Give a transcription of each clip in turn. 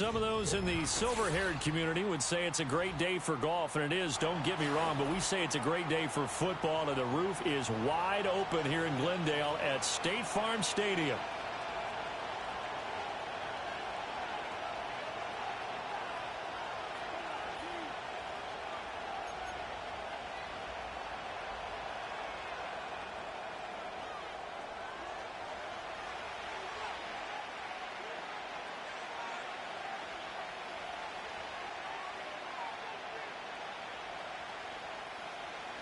Some of those in the silver-haired community would say it's a great day for golf, and it is, don't get me wrong, but we say it's a great day for football, and the roof is wide open here in Glendale at State Farm Stadium.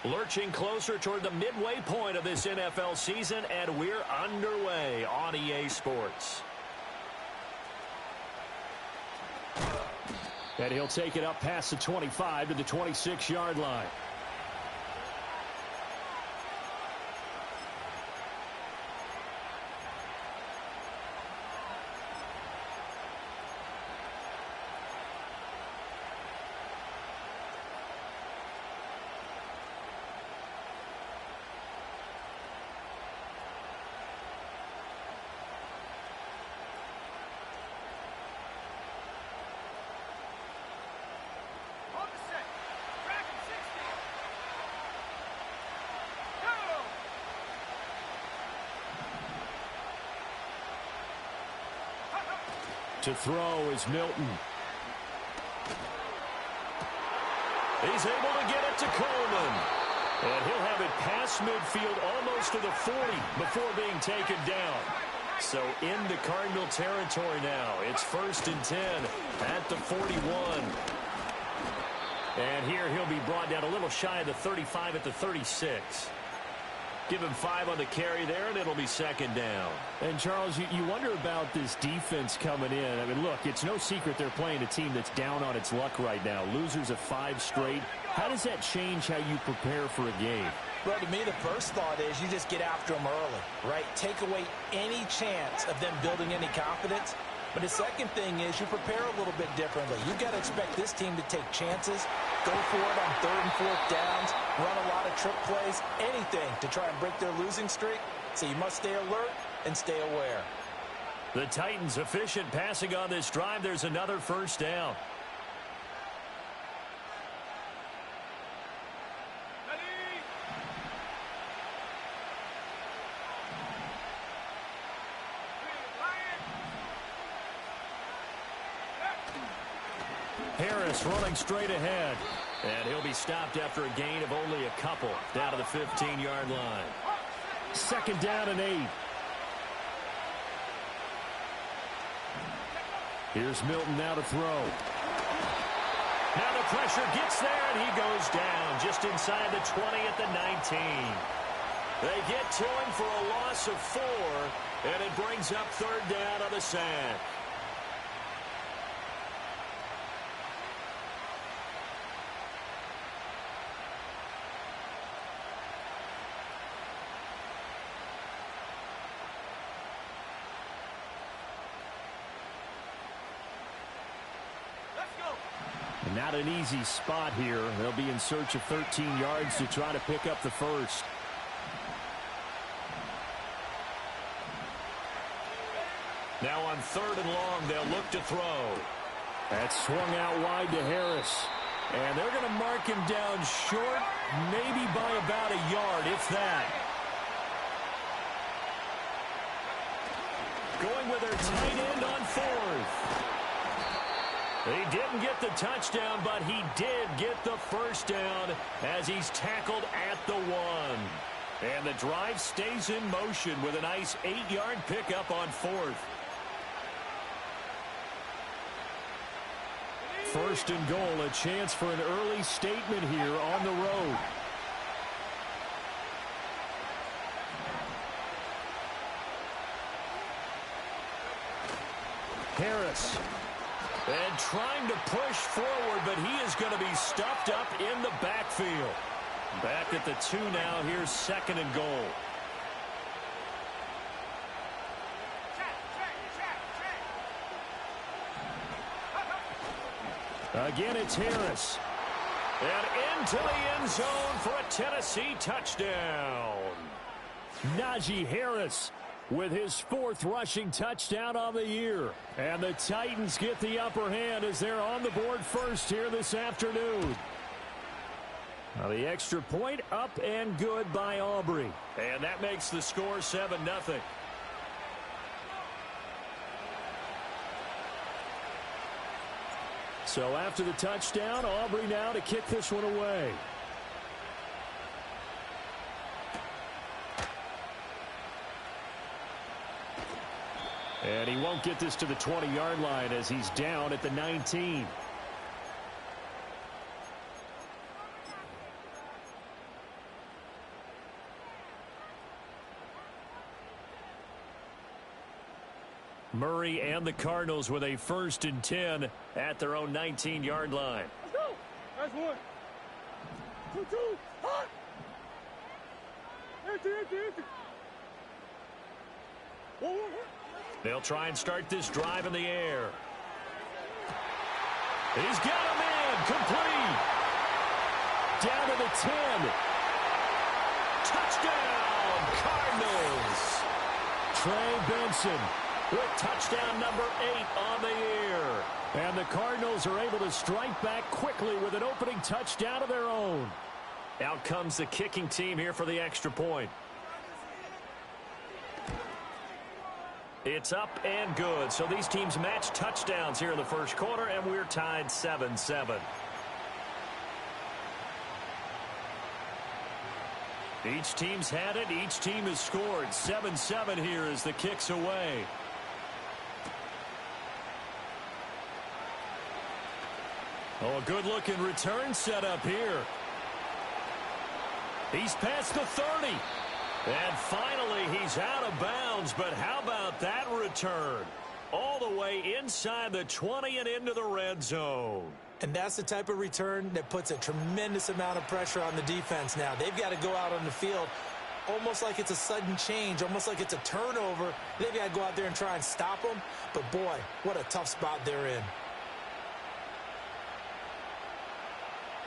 Lurching closer toward the midway point of this NFL season, and we're underway on EA Sports. And he'll take it up past the 25 to the 26-yard line. To throw is Milton. He's able to get it to Coleman. And he'll have it past midfield almost to the 40 before being taken down. So into Cardinal territory now. It's 1st and 10 at the 41. And here he'll be brought down a little shy of the 35 at the 36. Give him 5 on the carry there, and it'll be 2nd down. And, Charles, you wonder about this defense coming in. I mean, look, it's no secret they're playing a team that's down on its luck right now. Losers of 5 straight. How does that change how you prepare for a game? Well, to me, the first thought is you just get after them early, right? Take away any chance of them building any confidence. But the second thing is you prepare a little bit differently. You've got to expect this team to take chances, go for it on 3rd and 4th downs, run a lot of trick plays, anything to try and break their losing streak. So you must stay alert and stay aware. The Titans efficient passing on this drive. There's another 1st down. Harris running straight ahead. And he'll be stopped after a gain of only a couple down to the 15-yard line. 2nd down and 8. Here's Milton now to throw. Now the pressure gets there, and he goes down just inside the 20 at the 19. They get to him for a loss of 4, and it brings up 3rd down on the sack. Not an easy spot here. They'll be in search of 13 yards to try to pick up the 1st. Now on 3rd and long, they'll look to throw. That's swung out wide to Harris. And they're going to mark him down short, maybe by about a yard, if that. Going with their tight end on 4th. He didn't get the touchdown, but he did get the 1st down as he's tackled at the 1. And the drive stays in motion with a nice 8-yard pickup on 4th. 1st and goal, a chance for an early statement here on the road. Harris. And trying to push forward, but he is going to be stuffed up in the backfield. Back at the 2 now. Here's 2nd and goal. Again, it's Harris. And into the end zone for a Tennessee touchdown. Najee Harris with his 4th rushing touchdown on the year. And the Titans get the upper hand as they're on the board first here this afternoon. Now the extra point up and good by Aubrey. And that makes the score 7-0. So after the touchdown, Aubrey now to kick this one away. And he won't get this to the 20-yard line as he's down at the 19. Murray and the Cardinals with a 1st and 10 at their own 19-yard line. Let's go. That's 1. 2, hot. Empty. 1. They'll try and start this drive in the air. He's got him in. Complete. Down to the 10. Touchdown, Cardinals. Trey Benson with touchdown number 8 on the year. And the Cardinals are able to strike back quickly with an opening touchdown of their own. Out comes the kicking team here for the extra point. It's up and good. So these teams match touchdowns here in the first quarter, and we're tied 7-7. Each team's had it. Each team has scored. 7-7 here as the kick's away. Oh, a good-looking return set up here. He's past the 30. And finally, he's out of bounds. But how about that return? All the way inside the 20 and into the red zone. And that's the type of return that puts a tremendous amount of pressure on the defense now. They've got to go out on the field almost like it's a sudden change, almost like it's a turnover. They've got to go out there and try and stop them. But, boy, what a tough spot they're in.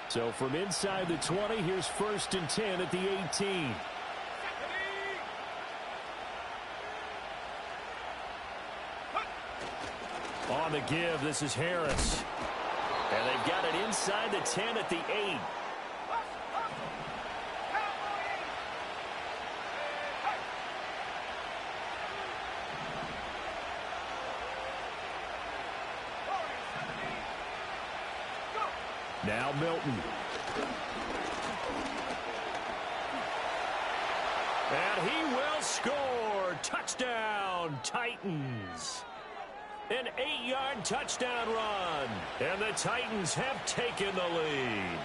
So from inside the 20, here's 1st and 10 at the 18. On the give, this is Harris. And they've got it inside the 10 at the 8. Now Milton. And he will score. Touchdown, Titans. An 8-yard touchdown run. And the Titans have taken the lead.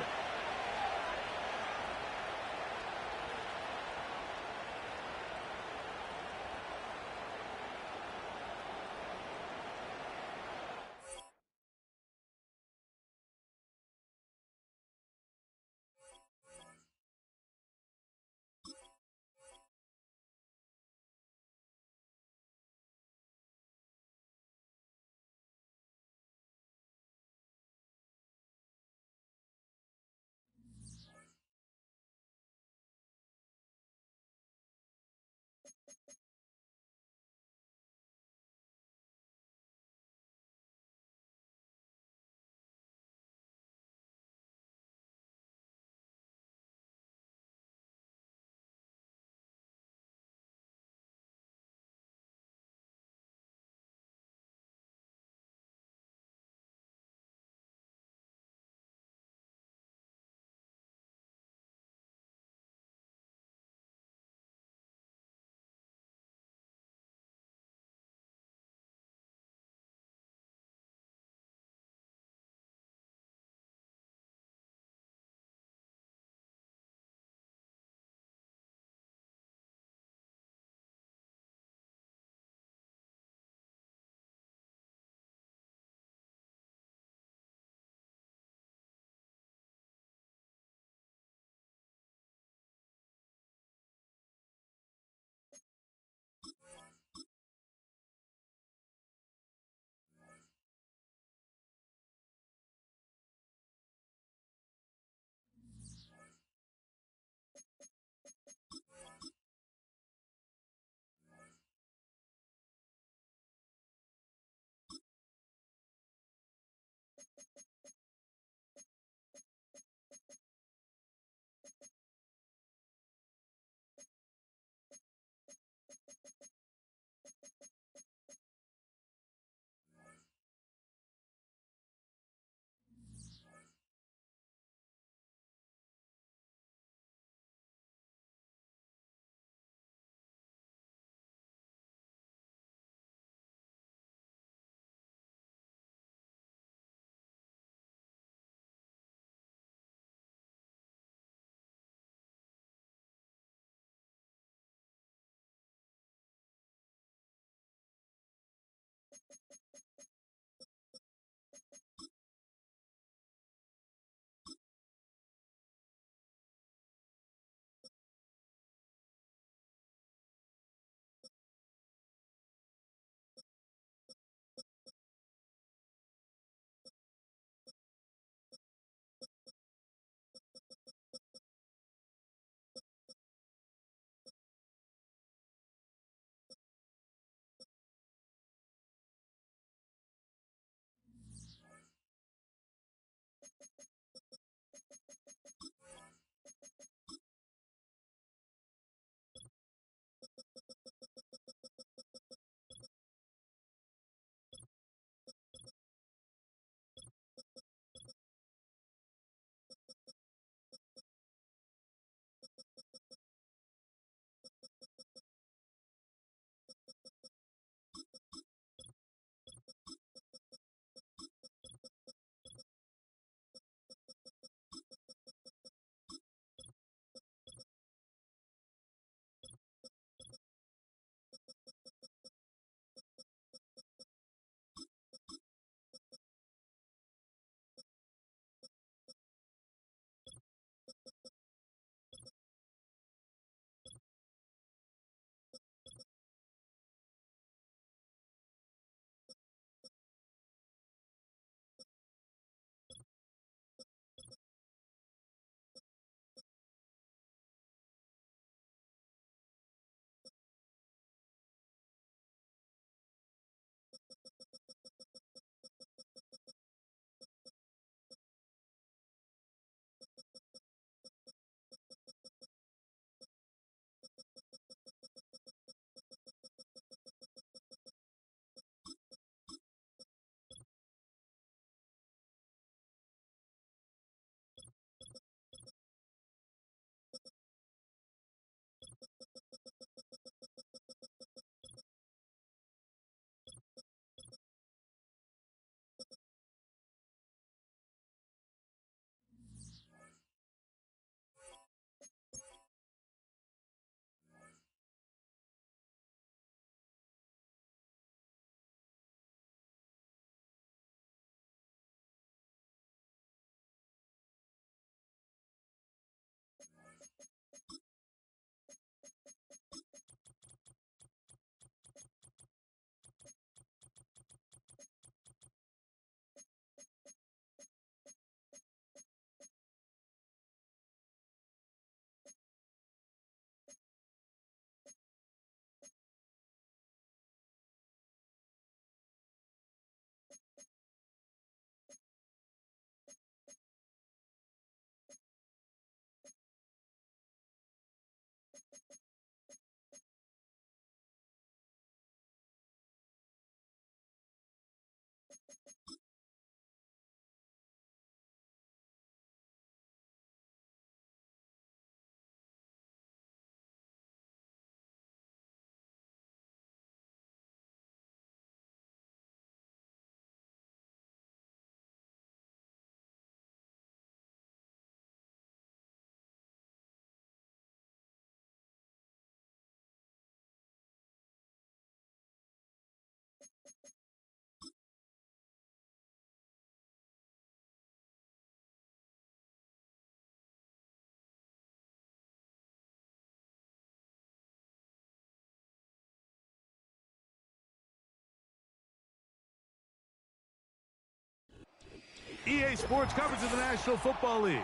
EA Sports coverage of the National Football League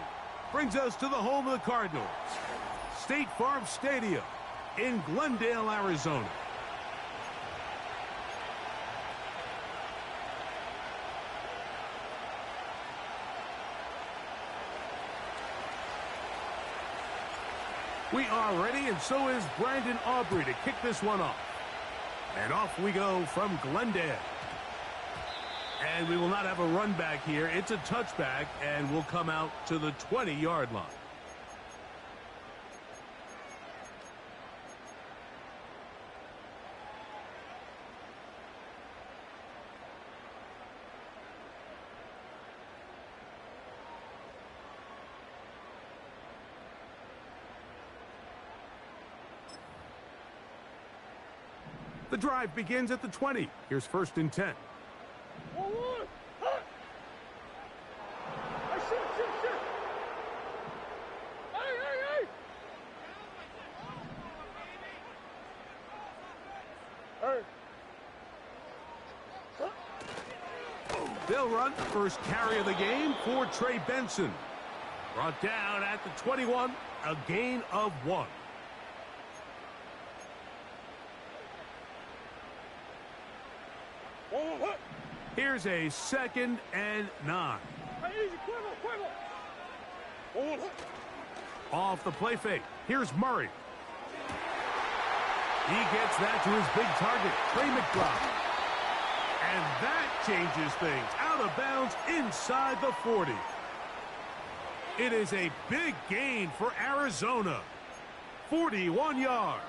brings us to the home of the Cardinals, State Farm Stadium in Glendale, Arizona. We are ready, and so is Brandon Aubrey to kick this one off. And off we go from Glendale. And we will not have a run back here. It's a touchback, and we'll come out to the 20-yard line. The drive begins at the 20. Here's 1st and 10. 1-1. Hut. Hey, shit. Hey. Hey. They'll run first carry of the game for Trey Benson. Brought down at the 21, a gain of 1. Here's a 2nd and 9. Hey, easy, quiver. 1-1. Off the play fake. Here's Murray. He gets that to his big target, Trey McBride. And that changes things. Out of bounds inside the 40. It is a big gain for Arizona. 41 yards.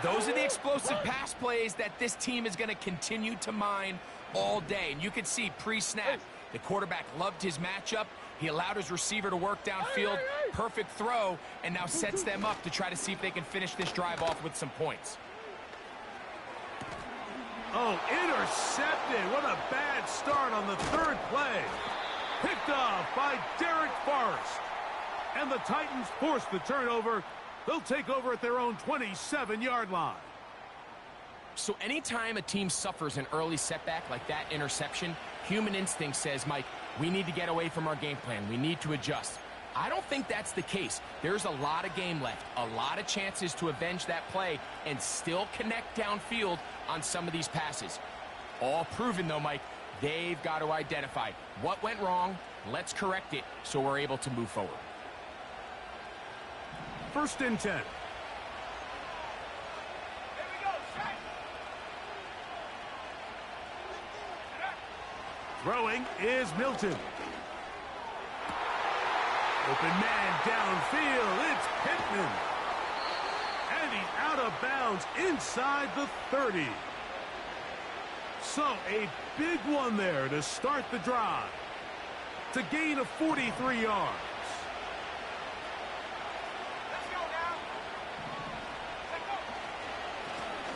Those are the explosive pass plays that this team is going to continue to mine all day. And you can see pre-snap, the quarterback loved his matchup. He allowed his receiver to work downfield. Perfect throw, and now sets them up to try to see if they can finish this drive off with some points. Oh, intercepted. What a bad start on the 3rd play. Picked off by Derek Forrest. And the Titans force the turnover. They'll take over at their own 27-yard line. So anytime a team suffers an early setback like that interception, human instinct says, Mike, we need to get away from our game plan. We need to adjust. I don't think that's the case. There's a lot of game left, a lot of chances to avenge that play and still connect downfield on some of these passes. All proven, though, Mike, they've got to identify what went wrong. Let's correct it so we're able to move forward. 1st and 10. Throwing is Milton. Open man downfield. It's Pittman. And he's out of bounds inside the 30. So a big one there to start the drive. It's a gain of 43 yards.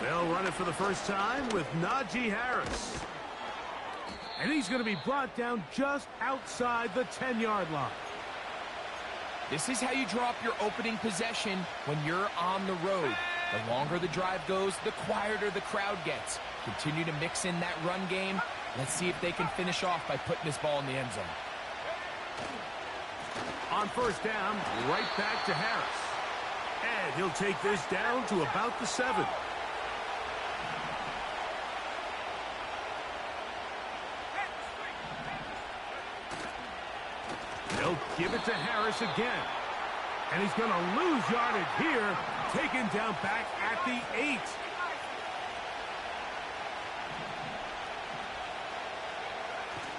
They'll run it for the first time with Najee Harris. And he's going to be brought down just outside the 10-yard line. This is how you draw up your opening possession when you're on the road. The longer the drive goes, the quieter the crowd gets. Continue to mix in that run game. Let's see if they can finish off by putting this ball in the end zone. On 1st down, right back to Harris. And he'll take this down to about the 7. They'll give it to Harris again. And he's going to lose yardage here, taken down back at the 8.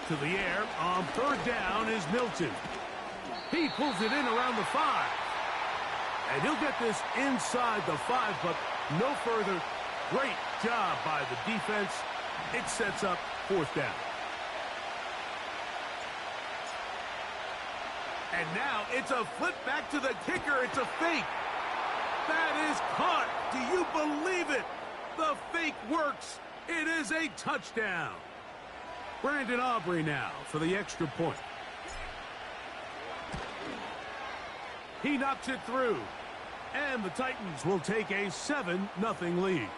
To the air on 3rd down is Milton. He pulls it in around the 5. And he'll get this inside the 5, but no further. Great job by the defense. It sets up 4th down. And now it's a flip back to the kicker. It's a fake. That is caught. Do you believe it? The fake works. It is a touchdown. Brandon Aubrey now for the extra point. He knocks it through. And the Titans will take a 7-0 lead.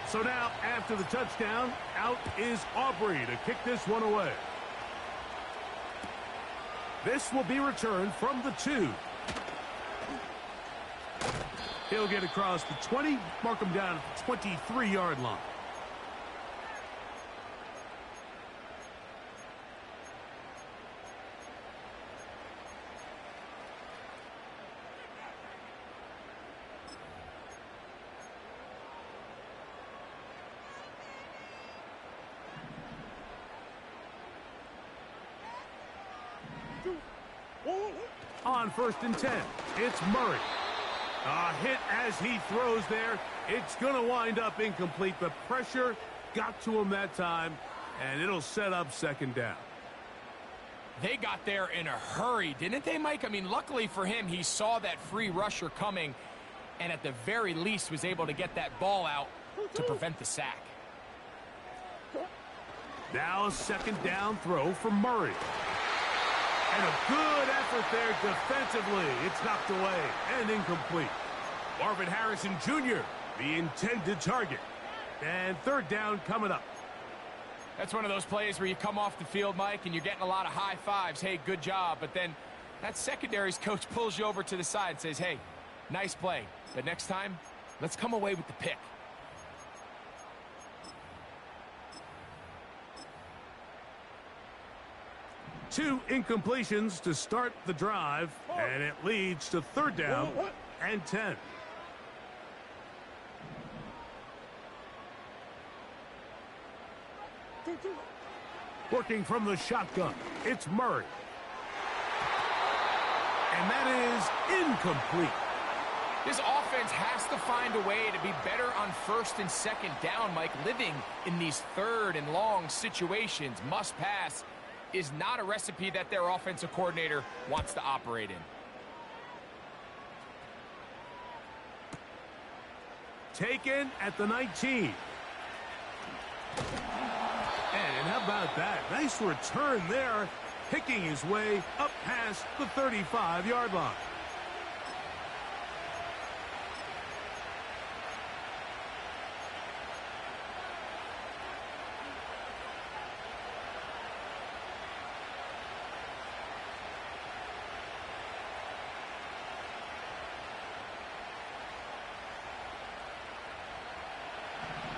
So now, after the touchdown, out is Aubrey to kick this one away. This will be returned from the 2. He'll get across the 20, mark him down at the 23-yard line. On 1st and 10, it's Murray. A hit as he throws there. It's going to wind up incomplete. The pressure got to him that time, and it'll set up 2nd down. They got there in a hurry, didn't they, Mike? I mean, luckily for him, he saw that free rusher coming, and at the very least was able to get that ball out to prevent the sack. Now a 2nd down throw for Murray. And a good effort there defensively. It's knocked away and incomplete. Marvin Harrison Jr., the intended target. And 3rd down coming up. That's one of those plays where you come off the field, Mike, and you're getting a lot of high fives. Hey, good job. But then that secondary's coach pulls you over to the side and says, hey, nice play. But next time, let's come away with the pick. Two incompletions to start the drive, and it leads to 3rd down and 10. Working from the shotgun, it's Murray. And that is incomplete. This offense has to find a way to be better on 1st and 2nd down, Mike. Living in these 3rd and long situations, must pass, is not a recipe that their offensive coordinator wants to operate in. Taken at the 19. And how about that? Nice return there, picking his way up past the 35-yard line.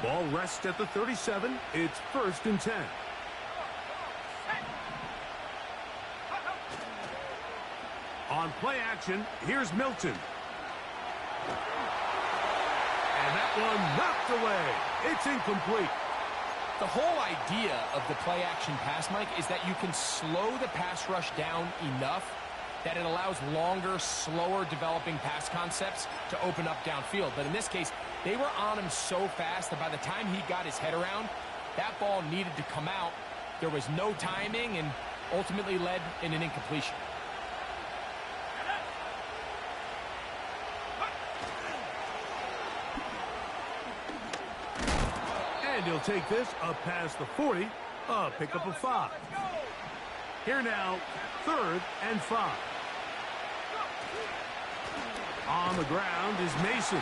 Ball rests at the 37. It's 1st and 10. On play action, here's Milton. And that one knocked away. It's incomplete. The whole idea of the play action pass, Mike, is that you can slow the pass rush down enough that it allows longer, slower developing pass concepts to open up downfield. But in this case, they were on him so fast that by the time he got his head around, that ball needed to come out. There was no timing and ultimately led in an incompletion. And he'll take this up past the 40, a pickup of 5. Here now, 3rd and 5. On the ground is Mason.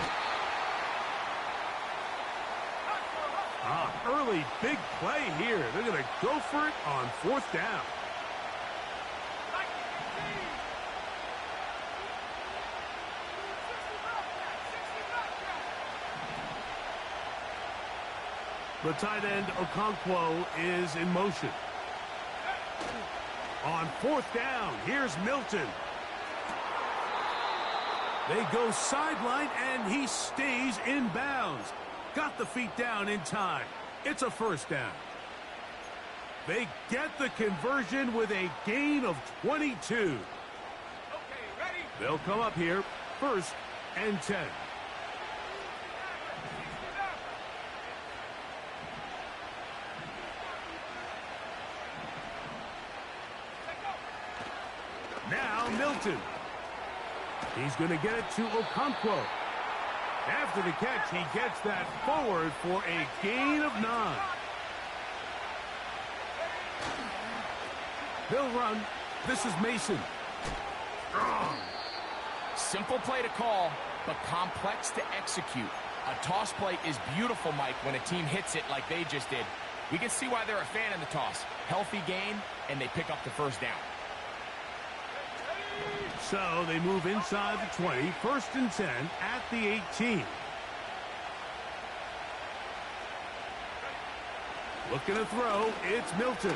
Early big play here. They're going to go for it on 4th down. The tight end, Okonkwo, is in motion. On 4th down, here's Milton. They go sideline, and he stays in bounds. Got the feet down in time. It's a 1st down. They get the conversion with a gain of 22. Okay, ready? They'll come up here, 1st and 10. Now Milton. He's going to get it to Okonkwo. After the catch, he gets that forward for a gain of 9. They'll run. This is Mason. Strong. Simple play to call, but complex to execute. A toss play is beautiful, Mike, when a team hits it like they just did. We can see why they're a fan in the toss. Healthy gain, and they pick up the first down. So they move inside the 20, 1st and 10 at the 18. Looking to throw, it's Milton.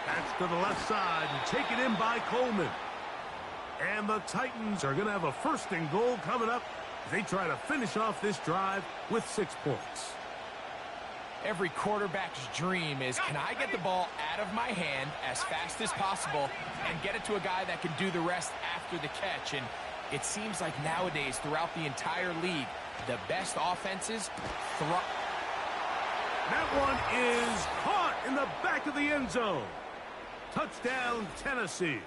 That's to the left side and taken in by Coleman. And the Titans are going to have a 1st and goal coming up as they try to finish off this drive with 6 points. Every quarterback's dream is, can I get the ball out of my hand as fast as possible and get it to a guy that can do the rest after the catch? And it seems like nowadays, throughout the entire league, the best offenses throw. That one is caught in the back of the end zone. Touchdown, Tennessee.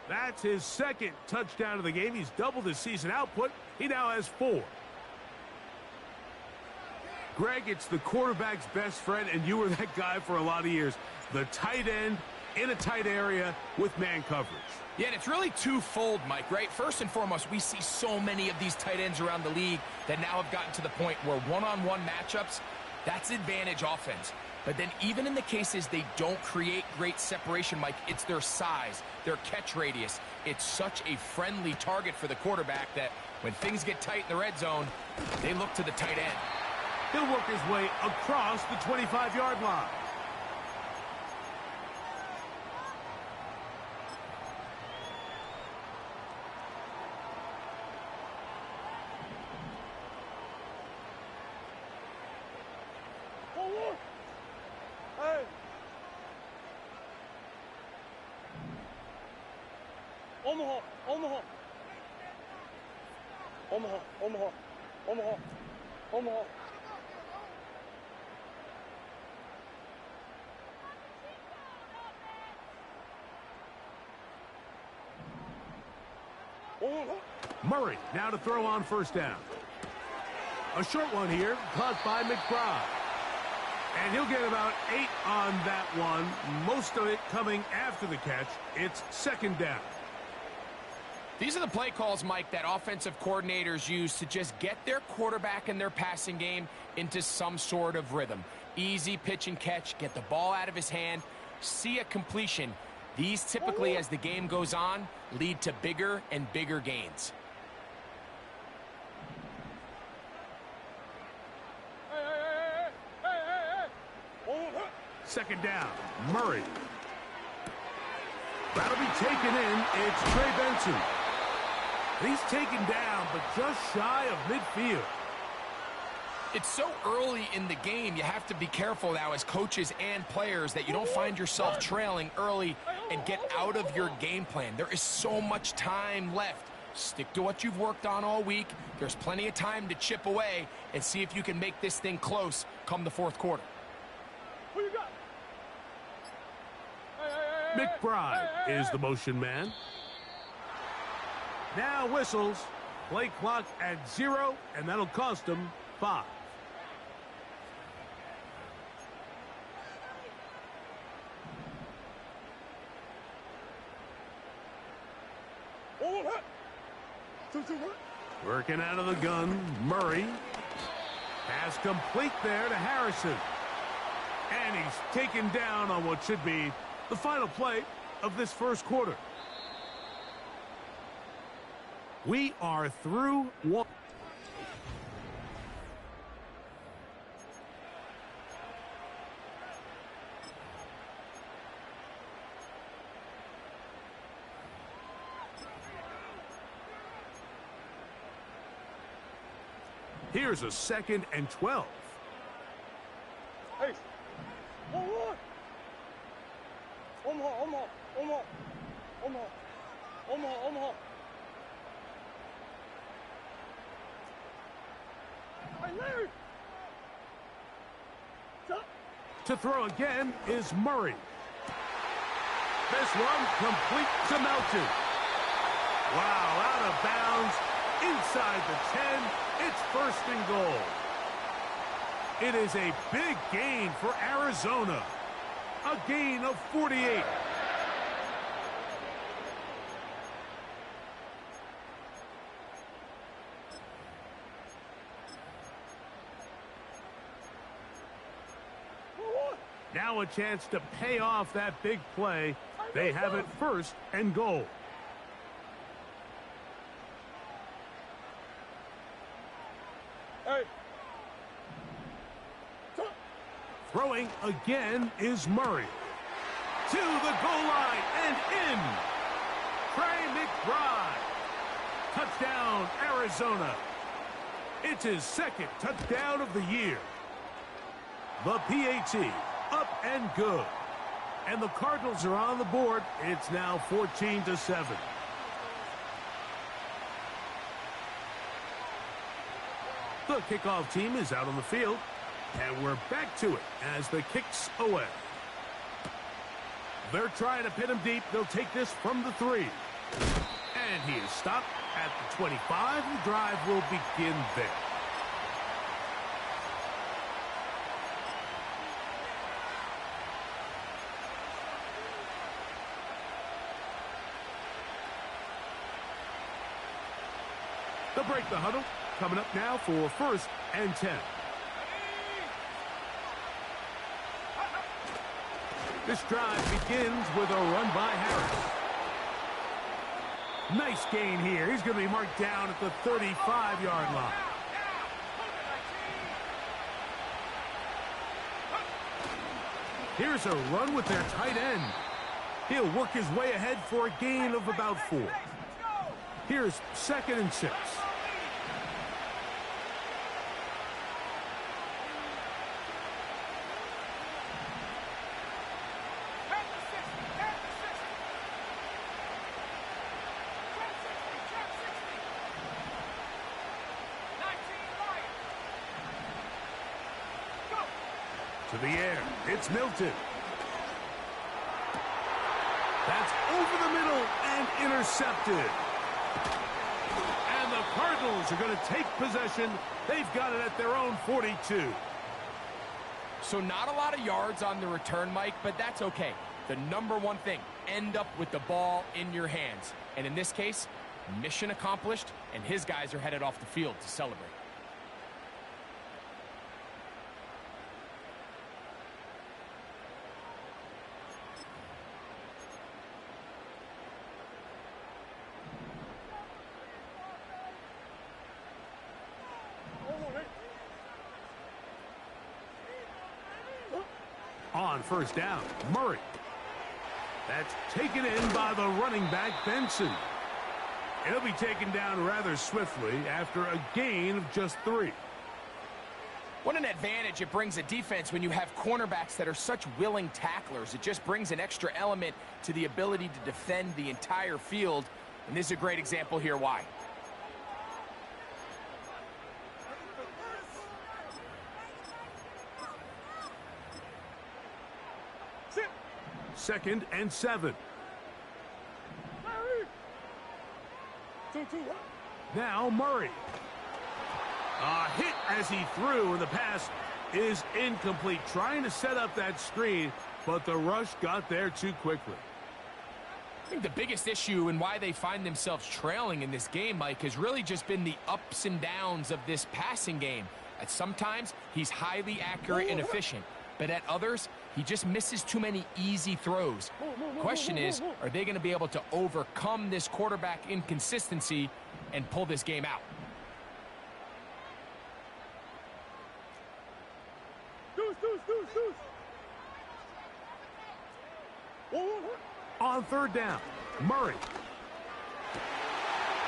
That's his 2nd touchdown of the game. He's doubled his season output. He now has 4. Greg, it's the quarterback's best friend, and you were that guy for a lot of years. The tight end in a tight area with man coverage. Yeah, and it's really twofold, Mike, right? First and foremost, we see so many of these tight ends around the league that now have gotten to the point where one-on-one matchups, that's advantage offense. But then even in the cases they don't create great separation, Mike, it's their size, their catch radius. It's such a friendly target for the quarterback that when things get tight in the red zone, they look to the tight end. He'll work his way across the 25-yard line. Hey. Omaha, Omaha. Omaha, Omaha, Omaha, Omaha. Murray now to throw on 1st down. A short one here, caught by McBride. And he'll get about 8 on that one, most of it coming after the catch. It's 2nd down. These are the play calls, Mike, that offensive coordinators use to just get their quarterback and their passing game into some sort of rhythm. Easy pitch and catch, get the ball out of his hand, see a completion. These typically, as the game goes on, lead to bigger and bigger gains. Second down, Murray. That'll be taken in. It's Trey Benson. He's taken down, but just shy of midfield. It's so early in the game, you have to be careful now as coaches and players that you don't find yourself trailing early and get out of your game plan. There is so much time left. Stick to what you've worked on all week. There's plenty of time to chip away and see if you can make this thing close come the 4th quarter. Who you got? McBride is the motion man. Now whistles. Play clock at 0, and that'll cost him 5. Working out of the gun, Murray. Pass complete there to Harrison. And he's taken down on what should be the final play of this 1st quarter. We are through 1. Here's a 2nd and 12. Hey. Omaha, Omaha, Omaha, Omaha, Omaha, Omaha, Omaha. Hey, Larry. Stop. To throw again is Murray. This one complete to Melton. Wow, out of bounds, inside the 10. It's 1st and goal. It is a big gain for Arizona. A gain of 48. Now a chance to pay off that big play. They have it 1st and goal. Hey. Throwing again is Murray. To the goal line and in. Trey McBride. Touchdown, Arizona. It's his 2nd touchdown of the year. The PAT up and good. And the Cardinals are on the board. It's now 14-7. The kickoff team is out on the field. And we're back to it as the kick's away. They're trying to pin him deep. They'll take this from the 3. And he is stopped at the 25. The drive will begin there. They'll break the huddle. Coming up now for 1st and 10. This drive begins with a run by Harris. Nice gain here. He's going to be marked down at the 35-yard line. Here's a run with their tight end. He'll work his way ahead for a gain of about 4. Here's 2nd and 6. To the air, it's Milton. That's over the middle and intercepted. And the Cardinals are going to take possession. They've got it at their own 42. So not a lot of yards on the return, Mike, but that's okay. The number one thing, end up with the ball in your hands. And in this case, mission accomplished, and his guys are headed off the field to celebrate. On 1st down, Murray. That's taken in by the running back, Benson. It'll be taken down rather swiftly after a gain of just 3. What an advantage it brings a defense when you have cornerbacks that are such willing tacklers. It just brings an extra element to the ability to defend the entire field. And this is a great example here why. 2nd and 7. Now Murray. A hit as he threw, and the pass is incomplete. Trying to set up that screen, but the rush got there too quickly. I think the biggest issue and why they find themselves trailing in this game, Mike, has really just been the ups and downs of this passing game. At sometimes, he's highly accurate and efficient, but at others, he just misses too many easy throws. Question is, are they going to be able to overcome this quarterback inconsistency and pull this game out? On 3rd down, Murray.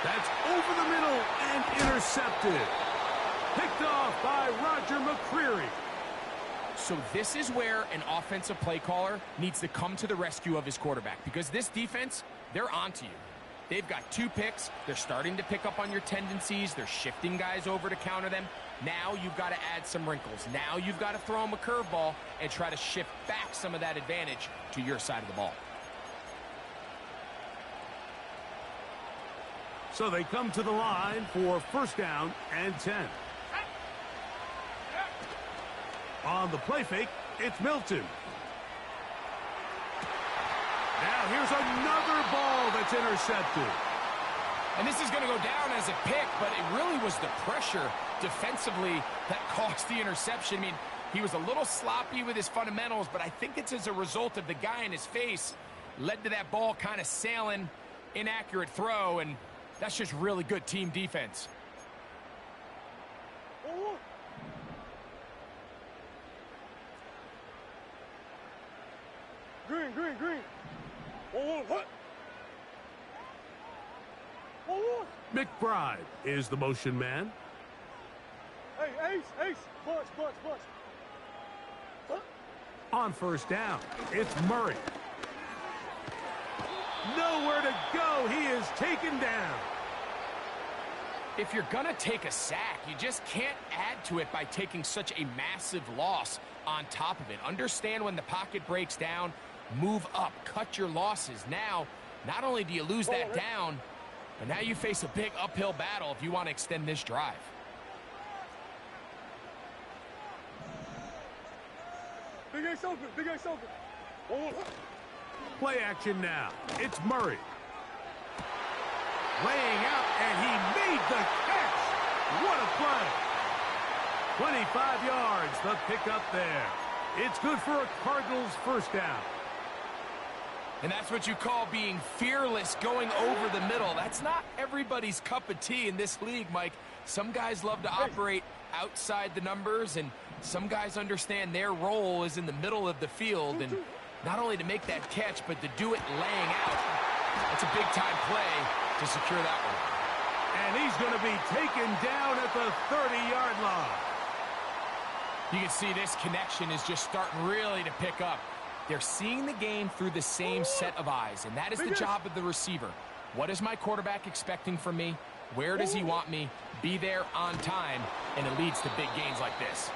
That's over the middle and intercepted. Picked off by Roger McCreary. So this is where an offensive play caller needs to come to the rescue of his quarterback, because this defense, they're onto you. They've got 2 picks. They're starting to pick up on your tendencies. They're shifting guys over to counter them. Now you've got to add some wrinkles. Now you've got to throw them a curveball and try to shift back some of that advantage to your side of the ball. So they come to the line for 1st down and 10. On the play fake, it's Milton. Now here's another ball that's intercepted. And this is going to go down as a pick, but it really was the pressure defensively that caused the interception. I mean, He was a little sloppy with his fundamentals, but I think it's as a result of the guy in his face led to that ball kind of sailing, inaccurate throw, and that's just really good team defense. Green, green, green. What? McBride is the motion man. Hey, Ace. Clutch. On first down, it's Murray. Nowhere to go. He is taken down. If you're going to take a sack, you just can't add to it by taking such a massive loss on top of it. Understand when the pocket breaks down, move up, cut your losses. Now, not only do you lose that down, but now you face a big uphill battle if you want to extend this drive. Big Ace open. Play action now. It's Murray. Laying out, and he made the catch. What a play. 25 yards, the pickup there. It's good for a Cardinals first down. And that's what you call being fearless, going over the middle. That's not everybody's cup of tea in this league, Mike. Some guys love to operate outside the numbers, and some guys understand their role is in the middle of the field, and not only to make that catch, but to do it laying out. That's a big-time play to secure that one. And he's going to be taken down at the 30-yard line. You can see this connection is just starting really to pick up. They're seeing the game through the same set of eyes, and that is the job of the receiver. What is my quarterback expecting from me? Where does he want me? Be there on time, and it leads to big gains like this.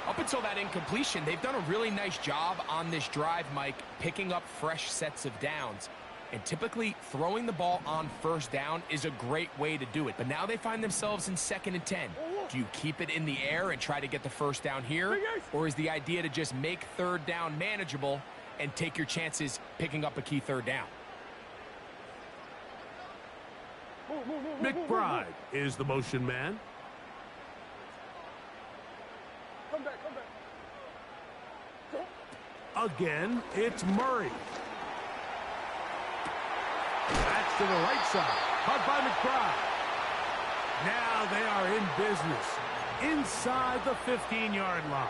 Up until that incompletion, they've done a really nice job on this drive, Mike, picking up fresh sets of downs. And typically, throwing the ball on first down is a great way to do it. But now they find themselves in 2nd and 10. Do you keep it in the air and try to get the first down here? Or is the idea to just make 3rd down manageable and take your chances picking up a key 3rd down? McBride is the motion man. Come back. Again, it's Murray. That's to the right side. Caught by McBride. Now they are in business inside the 15-yard line.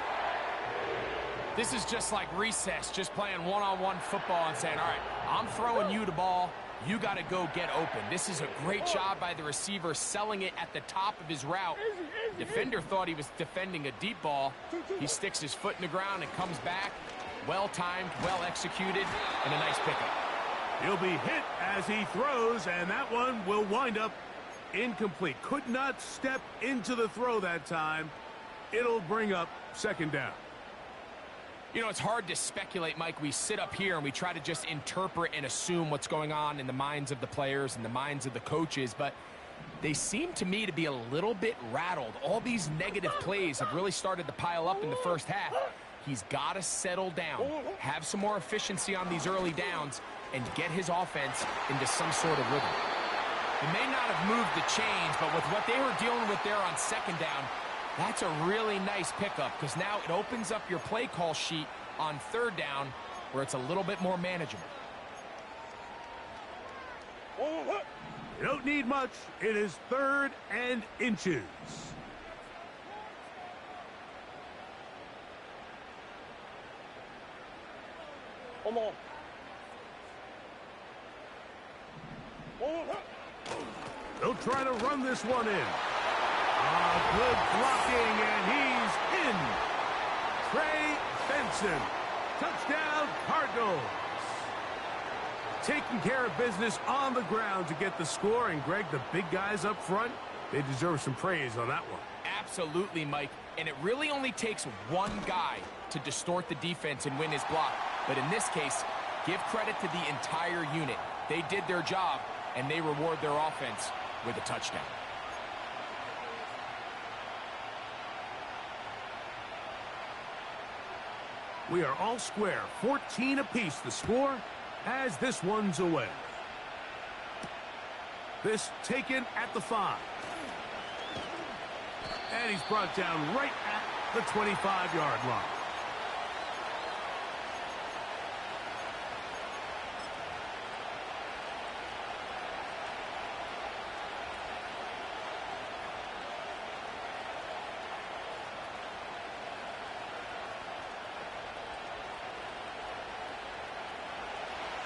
This is just like recess, just playing one-on-one football and saying, all right, I'm throwing you the ball. You got to go get open. This is a great job by the receiver selling it at the top of his route. Defender thought he was defending a deep ball. He sticks his foot in the ground and comes back. Well-timed, well-executed, and a nice pickup. He'll be hit as he throws, and that one will wind up incomplete. Could not step into the throw that time. It'll bring up 2nd down. You know, it's hard to speculate, Mike. We sit up here and we try to just interpret and assume what's going on in the minds of the players and the minds of the coaches, but they seem to me to be a little bit rattled. All these negative plays have really started to pile up in the first half. He's got to settle down, have some more efficiency on these early downs, and get his offense into some sort of rhythm. He may not have moved the chains, but with what they were dealing with there on 2nd down, that's a really nice pickup because now it opens up your play call sheet on 3rd down where it's a little bit more manageable. You don't need much. It is 3rd and inches. Come on. They'll try to run this one in. Good blocking, and he's in. Trey Benson. Touchdown, Cardinals. Taking care of business on the ground to get the score. And, Greg, the big guys up front, they deserve some praise on that one. Absolutely, Mike. And it really only takes one guy to distort the defense and win his block. But in this case, give credit to the entire unit. They did their job, and they reward their offense with a touchdown. We are all square. 14 apiece the score as this one's away. This taken at the 5. And he's brought down right at the 25-yard line.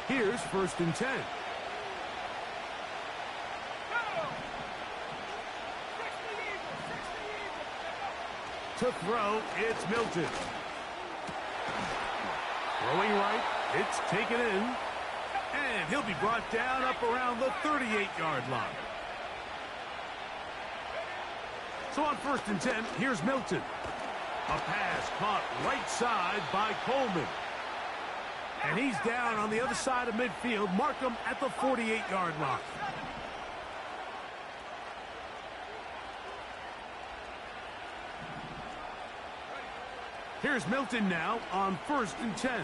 Here's 1st and 10. To throw, it's Milton. Throwing right, it's taken in. And he'll be brought down up around the 38-yard line. So on 1st and 10, here's Milton. A pass caught right side by Coleman. And he's down on the other side of midfield. Mark him at the 48-yard line. Here's Milton now on 1st and 10.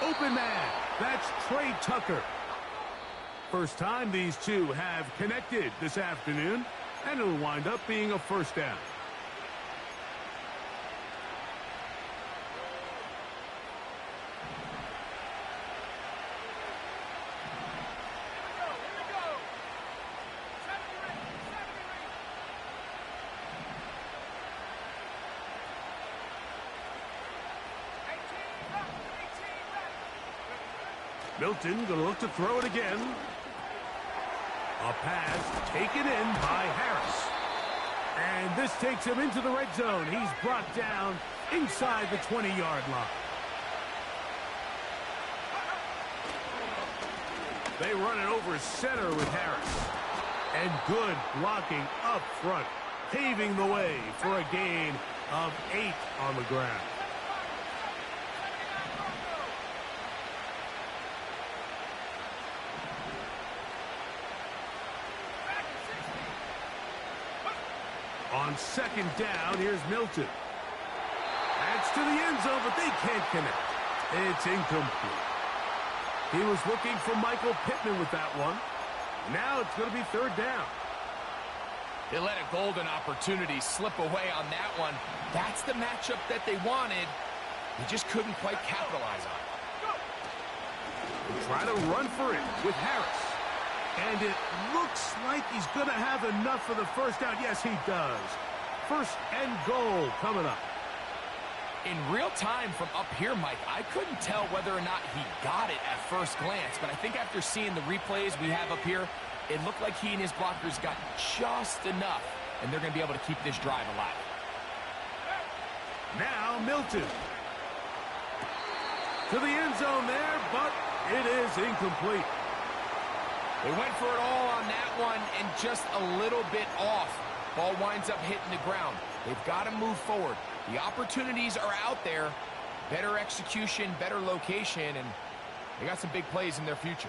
Open man. That's Trey Tucker. First time these two have connected this afternoon, and it'll wind up being a 1st down. Milton going to look to throw it again. A pass taken in by Harris. And this takes him into the red zone. He's brought down inside the 20-yard line. They run it over center with Harris. And good blocking up front, paving the way for a gain of 8 on the ground. On 2nd down, here's Milton. That's to the end zone, but they can't connect. It's incomplete. He was looking for Michael Pittman with that one. Now it's going to be 3rd down. They let a golden opportunity slip away on that one. That's the matchup that they wanted. They just couldn't quite capitalize on it. They try to run for it with Harris. And it looks like he's going to have enough for the 1st down. Yes, he does. 1st and goal coming up. In real time from up here, Mike, I couldn't tell whether or not he got it at first glance. But I think after seeing the replays we have up here, it looked like he and his blockers got just enough. And they're going to be able to keep this drive alive. Now Milton. To the end zone there, but it is incomplete. They went for it all on that one and just a little bit off. Ball winds up hitting the ground. They've got to move forward. The opportunities are out there. Better execution, better location, and they got some big plays in their future.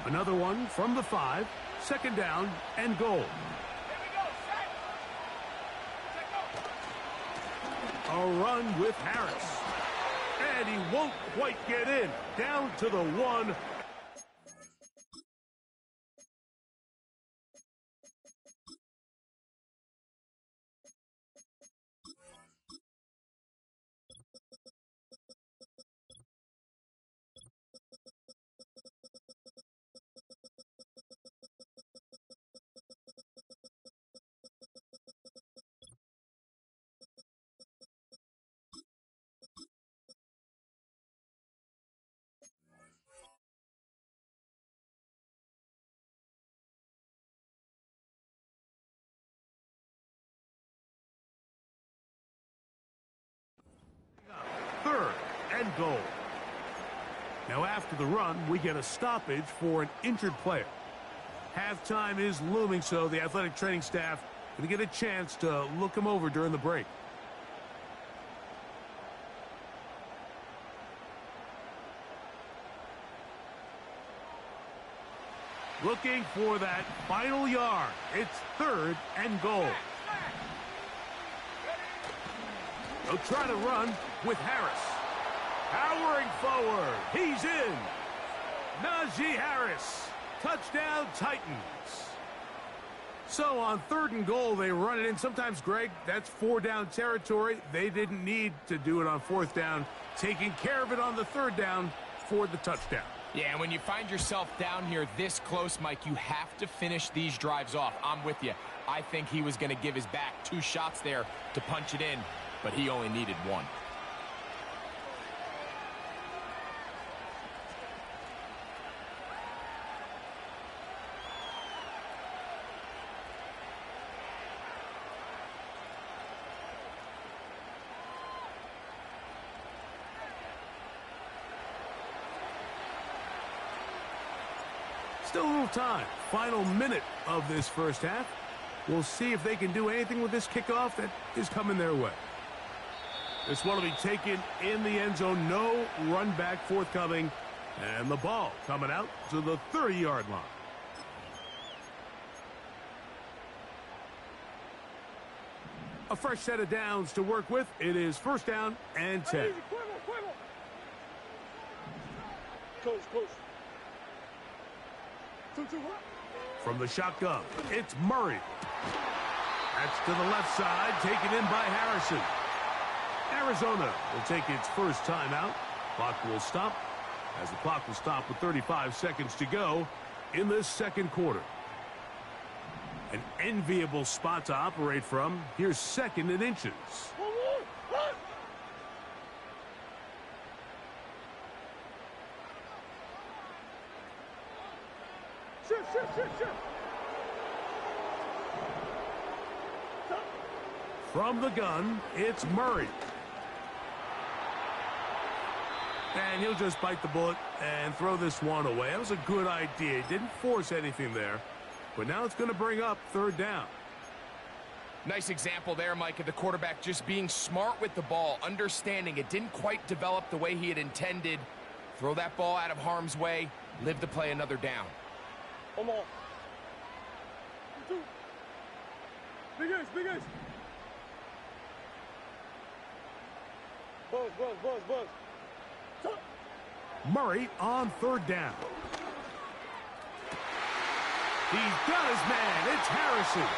Another one from the 5. 2nd down and goal. A run with Harris. And he won't quite get in. Down to the 1. And goal. Now after the run, we get a stoppage for an injured player. Halftime is looming, so the athletic training staff going to get a chance to look him over during the break. Looking for that final yard. It's 3rd and goal. They'll try to run with Harris. Powering forward. He's in. Najee Harris. Touchdown, Titans. So on 3rd and goal, they run it in. Sometimes, Greg, that's 4-down territory. They didn't need to do it on 4th down, taking care of it on the 3rd down for the touchdown. Yeah, and when you find yourself down here this close, Mike, you have to finish these drives off. I'm with you. I think he was going to give his back 2 shots there to punch it in, but he only needed 1. Still a little time. Final minute of this first half. We'll see if they can do anything with this kickoff that is coming their way. This one will be taken in the end zone. No run back forthcoming. And the ball coming out to the 30-yard line. A fresh set of downs to work with. It is 1st down and 10. Close. From the shotgun, it's Murray. That's to the left side, taken in by Harrison. Arizona will take its first timeout. Clock will stop, as the clock will stop with 35 seconds to go in this 2nd quarter. An enviable spot to operate from. Here's 2nd and inches. Shift. From the gun, it's Murray. And he'll just bite the bullet and throw this one away. That was a good idea. He didn't force anything there. But now it's going to bring up 3rd down. Nice example there, Mike, of the quarterback just being smart with the ball, understanding it didn't quite develop the way he had intended. Throw that ball out of harm's way, live to play another down. Come on. 2. Big ace. Buzz. Top. Murray on 3rd down. He's got his man. It's Harrison.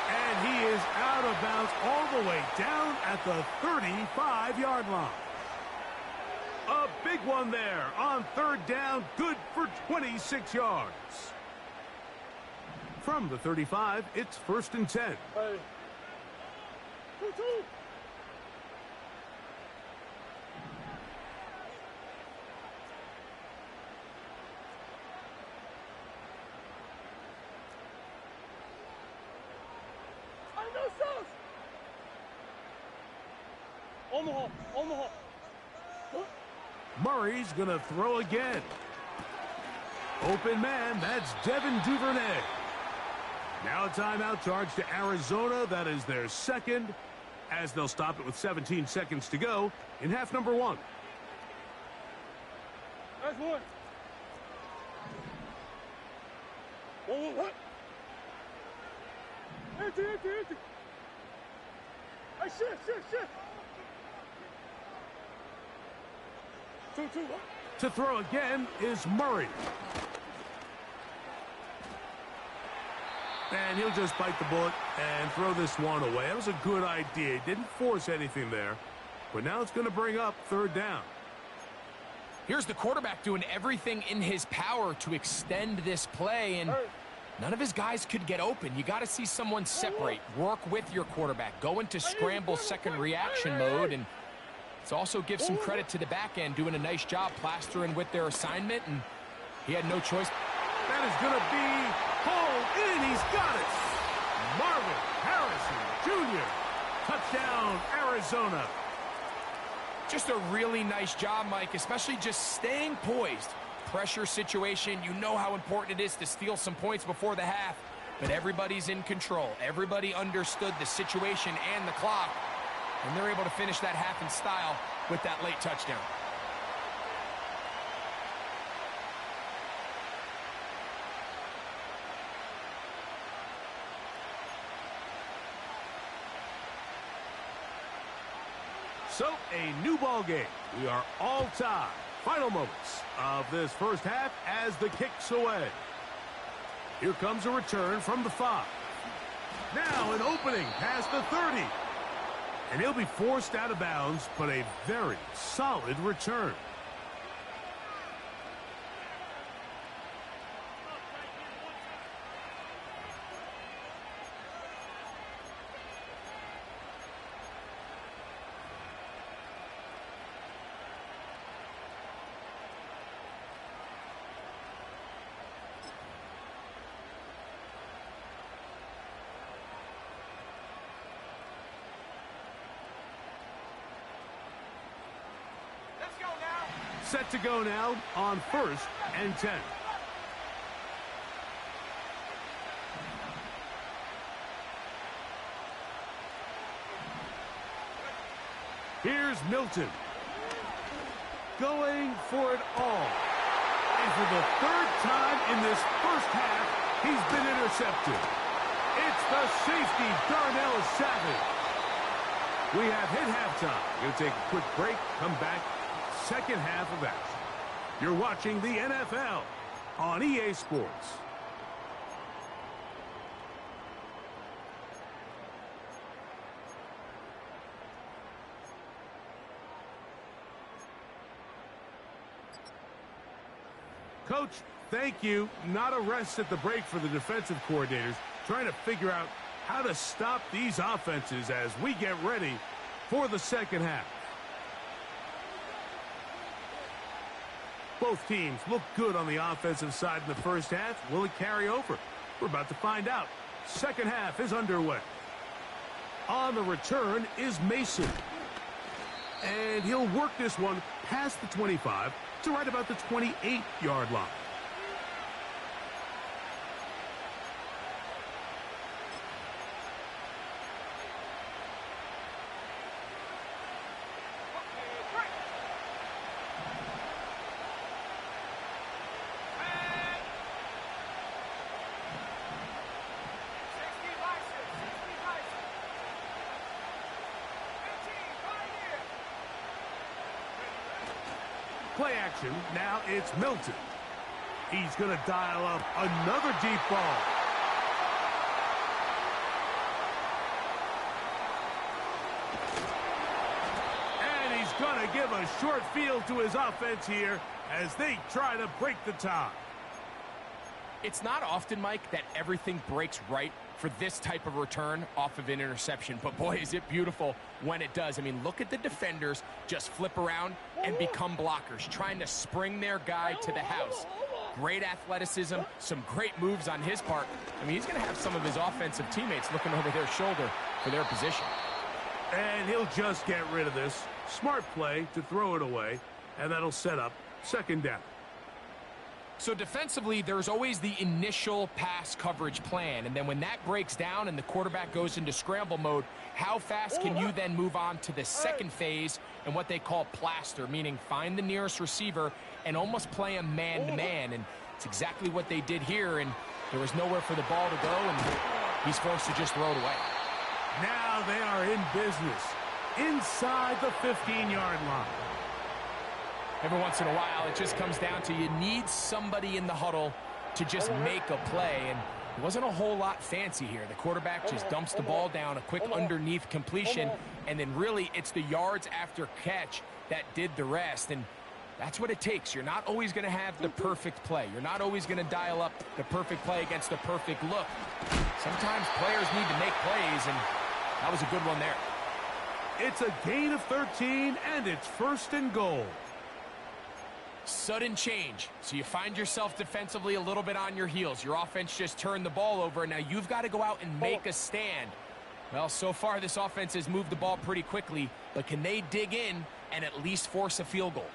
And he is out of bounds all the way down at the 35-yard line. A big one there on 3rd down. Good for 26 yards. From the 35, it's 1st and 10. Hey. 2. Omaha. Murray's going to throw again. Open man, that's Devin Duvernay. Now a timeout charge to Arizona. That is their 2nd, as they'll stop it with 17 seconds to go in half number 1. That's 1. What? Empty. Hey, shift. 2. To throw again is Murray. And he'll just bite the bullet and throw this one away. That was a good idea. He didn't force anything there. But now it's going to bring up 3rd down. Here's the quarterback doing everything in his power to extend this play, and none of his guys could get open. You got to see someone separate, work with your quarterback, go into scramble second reaction mode, and let's also give some credit to the back end doing a nice job plastering with their assignment, and he had no choice. That is going to be hauled in. He's got it. Marvin Harrison Jr. Touchdown, Arizona. Just a really nice job, Mike, especially just staying poised. Pressure situation, you know how important it is to steal some points before the half, but everybody's in control. Everybody understood the situation and the clock, and they're able to finish that half in style with that late touchdown. So, a new ball game. We are all tied. Final moments of this first half as the kick's away. Here comes a return from the 5. Now an opening past the 30. And he'll be forced out of bounds, but a very solid return. Set to go now on 1st and 10. Here's Milton. Going for it all. And for the 3rd time in this first half, he's been intercepted. It's the safety, Darnell Savage. We have hit halftime. We'll take a quick break, come back. Second half of action. You're watching the NFL on EA Sports. Coach, thank you. Not a rest at the break for the defensive coordinators, trying to figure out how to stop these offenses as we get ready for the second half. Both teams look good on the offensive side in the first half. Will it carry over? We're about to find out. Second half is underway. On the return is Mason. And he'll work this one past the 25 to right about the 28-yard line. Play action. Now it's Milton. He's going to dial up another deep ball. And he's going to give a short field to his offense here as they try to break the tie. It's not often, Mike, that everything breaks right for this type of return off of an interception. But, boy, is it beautiful when it does. I mean, look at the defenders just flip around and become blockers, trying to spring their guy to the house. Great athleticism, some great moves on his part. I mean, he's going to have some of his offensive teammates looking over their shoulder for their position. And he'll just get rid of this. Smart play to throw it away, and that'll set up second down. So defensively, there's always the initial pass coverage plan. And then when that breaks down and the quarterback goes into scramble mode, how fast can you then move on to the second phase and what they call plaster, meaning find the nearest receiver and almost play a man-to-man. And it's exactly what they did here, and there was nowhere for the ball to go, and he's forced to just throw it away. Now they are in business inside the 15-yard line. Every once in a while, it just comes down to you need somebody in the huddle to just make a play, and it wasn't a whole lot fancy here. The quarterback just dumps the ball down, a quick underneath completion, and then really it's the yards after catch that did the rest, and that's what it takes. You're not always going to have the perfect play. You're not always going to dial up the perfect play against the perfect look. Sometimes players need to make plays, and that was a good one there. It's a gain of 13, and it's 1st and goal. Sudden change. So you find yourself defensively a little bit on your heels. Your offense just turned the ball over, and now you've got to go out and make a stand. Well, so far this offense has moved the ball pretty quickly, but can they dig in and at least force a field goal?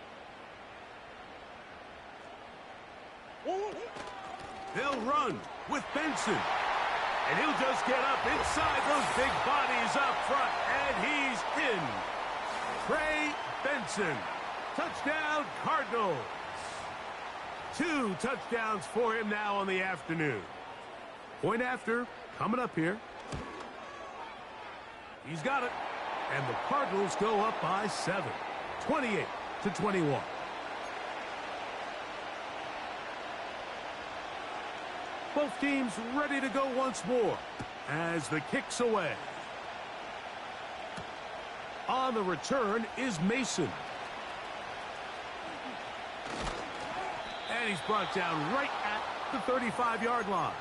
They'll run with Benson. And he'll just get up inside those big bodies up front, and he's in. Trey Benson. Touchdown, Cardinals. 2 touchdowns for him now on the afternoon. Point after, coming up here. He's got it. And the Cardinals go up by 7, 28-21. Both teams ready to go once more as the kick's away. On the return is Mason. And he's brought down right at the 35-yard line.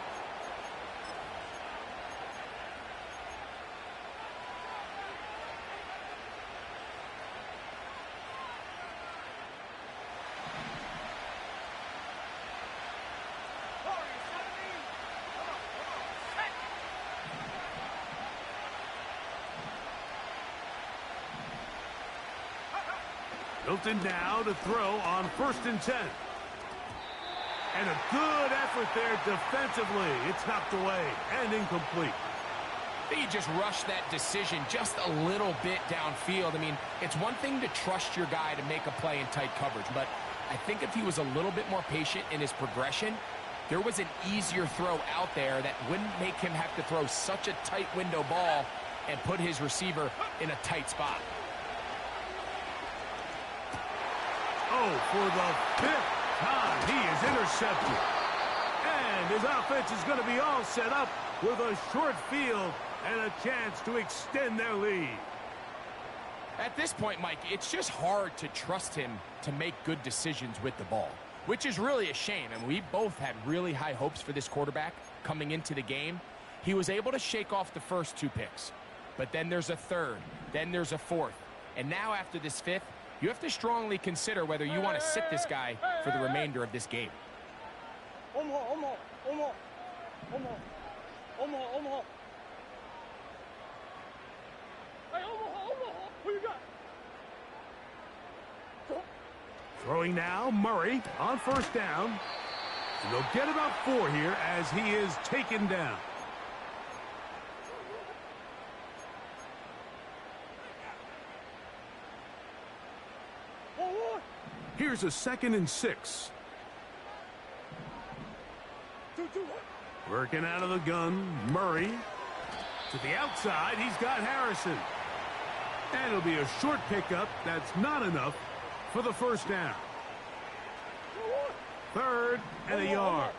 Milton now to throw on 1st and 10. And a good effort there defensively. It's knocked away and incomplete. I think he just rushed that decision just a little bit downfield. I mean, it's one thing to trust your guy to make a play in tight coverage, but I think if he was a little bit more patient in his progression, there was an easier throw out there that wouldn't make him have to throw such a tight window ball and put his receiver in a tight spot. Oh, for the 5th time, he is intercepted. And his offense is going to be all set up with a short field and a chance to extend their lead. At this point, Mike, it's just hard to trust him to make good decisions with the ball, which is really a shame. And we both had really high hopes for this quarterback coming into the game. He was able to shake off the first 2 picks, but then there's a 3rd, then there's a 4th, and now after this 5th, you have to strongly consider whether you want to sit this guy for the remainder of this game. Throwing now, Murray on 1st down. And they'll get about 4 here as he is taken down. Here's a 2nd and 6. Working out of the gun, Murray. To the outside, he's got Harrison. And it'll be a short pickup. That's not enough for the 1st down. 3rd and a yard.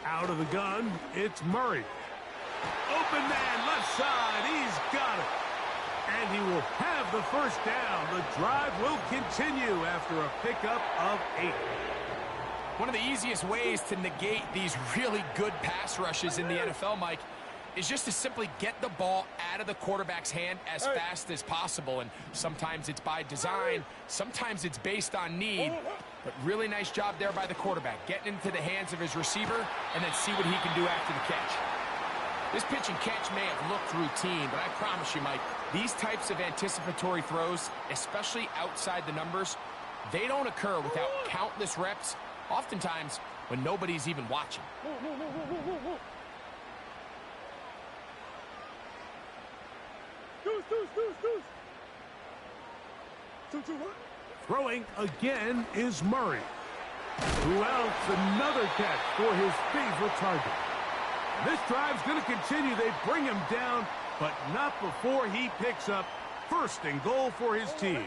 Out of the gun, it's Murray. Open man, left side, he's got it. And he will have the 1st down. The drive will continue after a pickup of 8. One of the easiest ways to negate these really good pass rushes in the NFL, Mike, is just to simply get the ball out of the quarterback's hand as fast as possible. And sometimes it's by design, sometimes it's based on need. But really nice job there by the quarterback, getting into the hands of his receiver and then see what he can do after the catch. This pitch and catch may have looked routine, but I promise you, Mike, these types of anticipatory throws, especially outside the numbers, they don't occur without countless reps, oftentimes when nobody's even watching. Throwing again is Murray, who else another catch for his favorite target. This drive's going to continue. They bring him down, but not before he picks up 1st and goal for his team.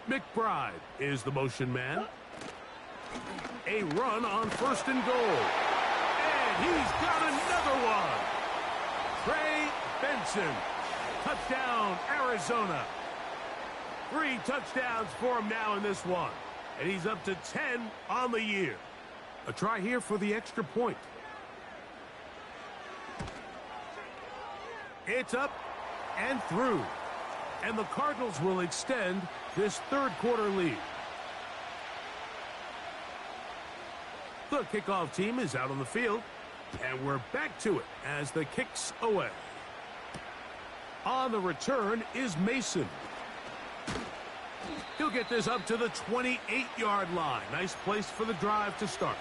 McBride is the motion man. A run on 1st and goal. And he's got another one. Trey Benson. Touchdown, Arizona. 3 touchdowns for him now in this one. And he's up to 10 on the year. A try here for the extra point. It's up and through. And the Cardinals will extend this 3rd quarter lead. The kickoff team is out on the field. And we're back to it as the kick's away. On the return is Mason. He'll get this up to the 28-yard line. Nice place for the drive to start.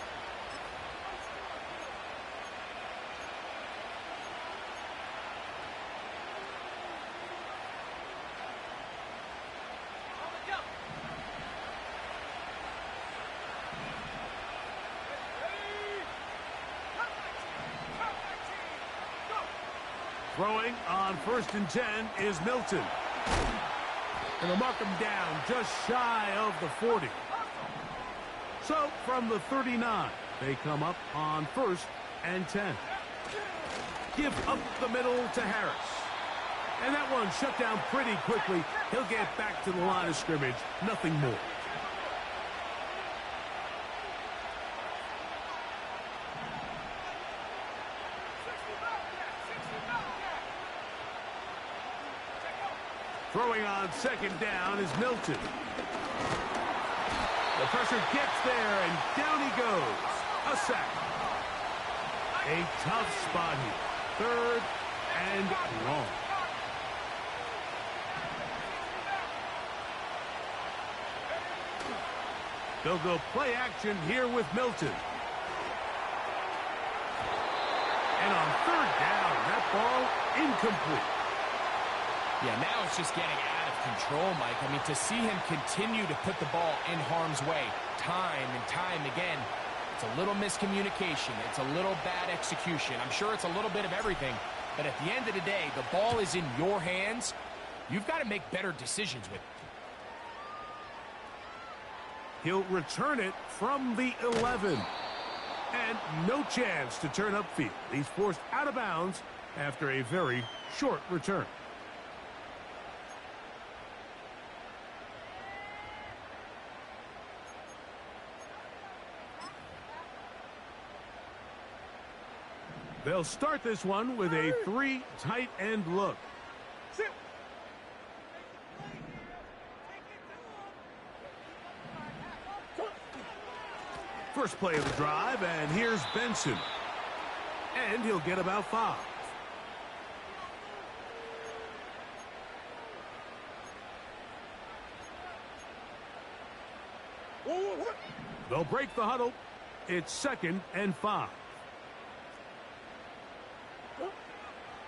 Throwing on 1st and 10 is Milton. And they'll mark him down just shy of the 40. So from the 39, they come up on 1st and 10. Give up the middle to Harris. And that one shut down pretty quickly. He'll get back to the line of scrimmage. Nothing more. Throwing on 2nd down is Milton. The pressure gets there, and down he goes. A sack. A tough spot here. 3rd and long. They'll go play action here with Milton. And on 3rd down, that ball incomplete. Yeah, now it's just getting out of control, Mike. I mean, to see him continue to put the ball in harm's way time and time again, it's a little miscommunication. It's a little bad execution. I'm sure it's a little bit of everything. But at the end of the day, the ball is in your hands. You've got to make better decisions with it. He'll return it from the 11. And no chance to turn upfield. He's forced out of bounds after a very short return. They'll start this one with a 3 tight end look. First play of the drive, and here's Benson. And he'll get about 5. They'll break the huddle. It's 2nd and 5.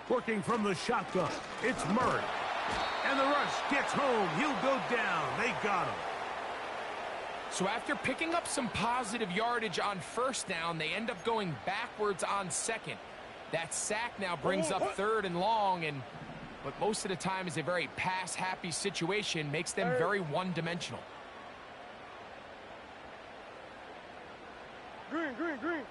Working from the shotgun, it's Murray. And the rush gets home. He'll go down. They got him. So after picking up some positive yardage on 1st down, they end up going backwards on 2nd. That sack now brings up 3rd and long, and what most of the time is a very pass-happy situation makes them very one-dimensional. Green, green, green.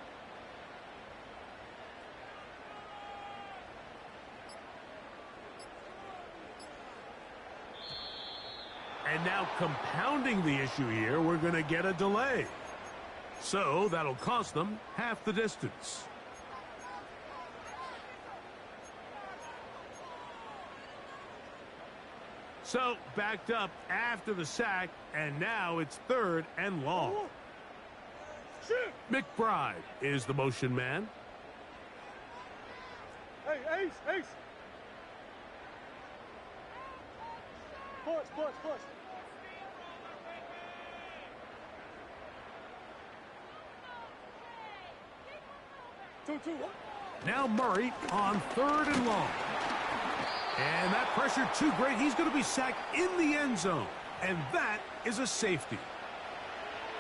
And now compounding the issue here, we're going to get a delay. So that'll cost them half the distance. So backed up after the sack, and now it's 3rd and long. McBride is the motion man. Hey, Ace, Ace. Push, push, push. Two. Now Murray on 3rd and long. And that pressure too great. He's going to be sacked in the end zone. And that is a safety.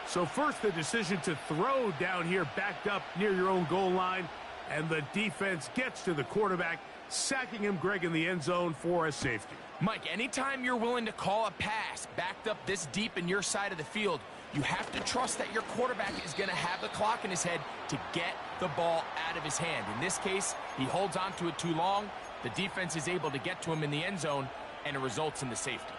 So first the decision to throw down here backed up near your own goal line. And the defense gets to the quarterback, sacking him, Greg, in the end zone for a safety. Mike, anytime you're willing to call a pass backed up this deep in your side of the field, you have to trust that your quarterback is going to have the clock in his head to get the ball out of his hand. In this case, he holds on to it too long. The defense is able to get to him in the end zone, and it results in the safety.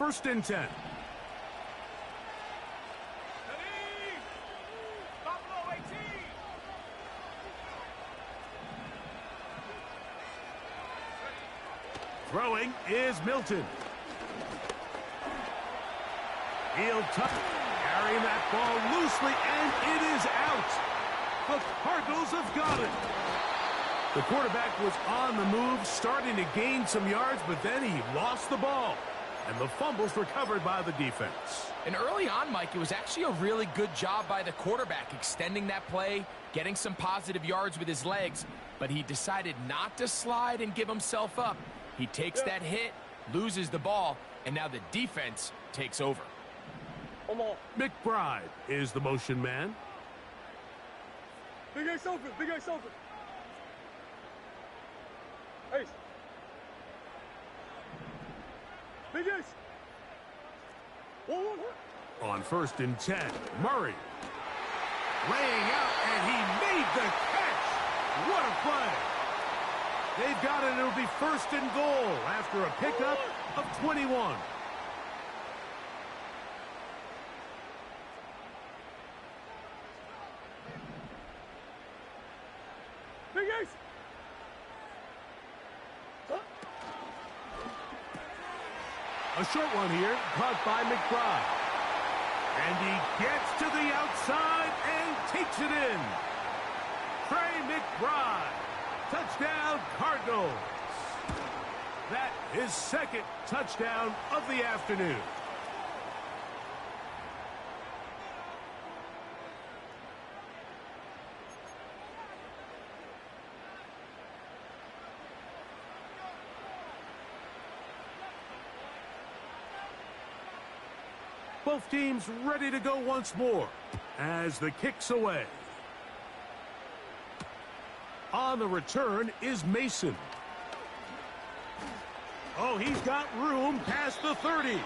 first and 10. Throwing is Milton. He'll carrying that ball loosely, and it is out. The Cardinals have got it. The quarterback was on the move, starting to gain some yards, but then he lost the ball. And the fumble's recovered by the defense. And early on, Mike, it was actually a really good job by the quarterback, extending that play, getting some positive yards with his legs, but he decided not to slide and give himself up. He takes that hit, loses the ball, and now the defense takes over. McBride is the motion man. Big Ace open, Big Ace open. Ace. Big Ace. 1-1. On first and 10, Murray. Laying out, and he made the catch. What a play. They've got it. It'll be first and goal after a pickup of 21. Big Ace. A short one here, caught by McBride. And he gets to the outside and takes it in. Trey McBride. Touchdown, Cardinals. That is second touchdown of the afternoon. Both teams ready to go once more as the kick's away. On the return is Mason. Oh, he's got room past the 30.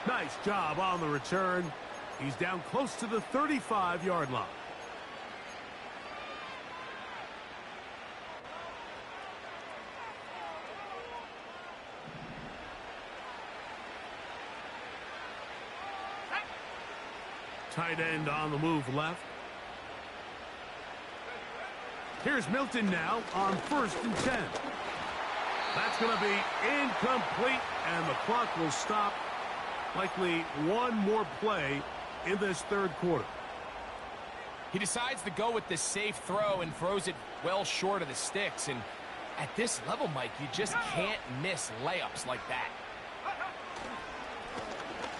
Nice job on the return. He's down close to the 35-yard line. Tight end on the move left. Here's Milton now on first and 10. That's going to be incomplete, and the clock will stop. Likely one more play in this third quarter. He decides to go with the safe throw and throws it well short of the sticks. And at this level, Mike, you just can't miss layups like that.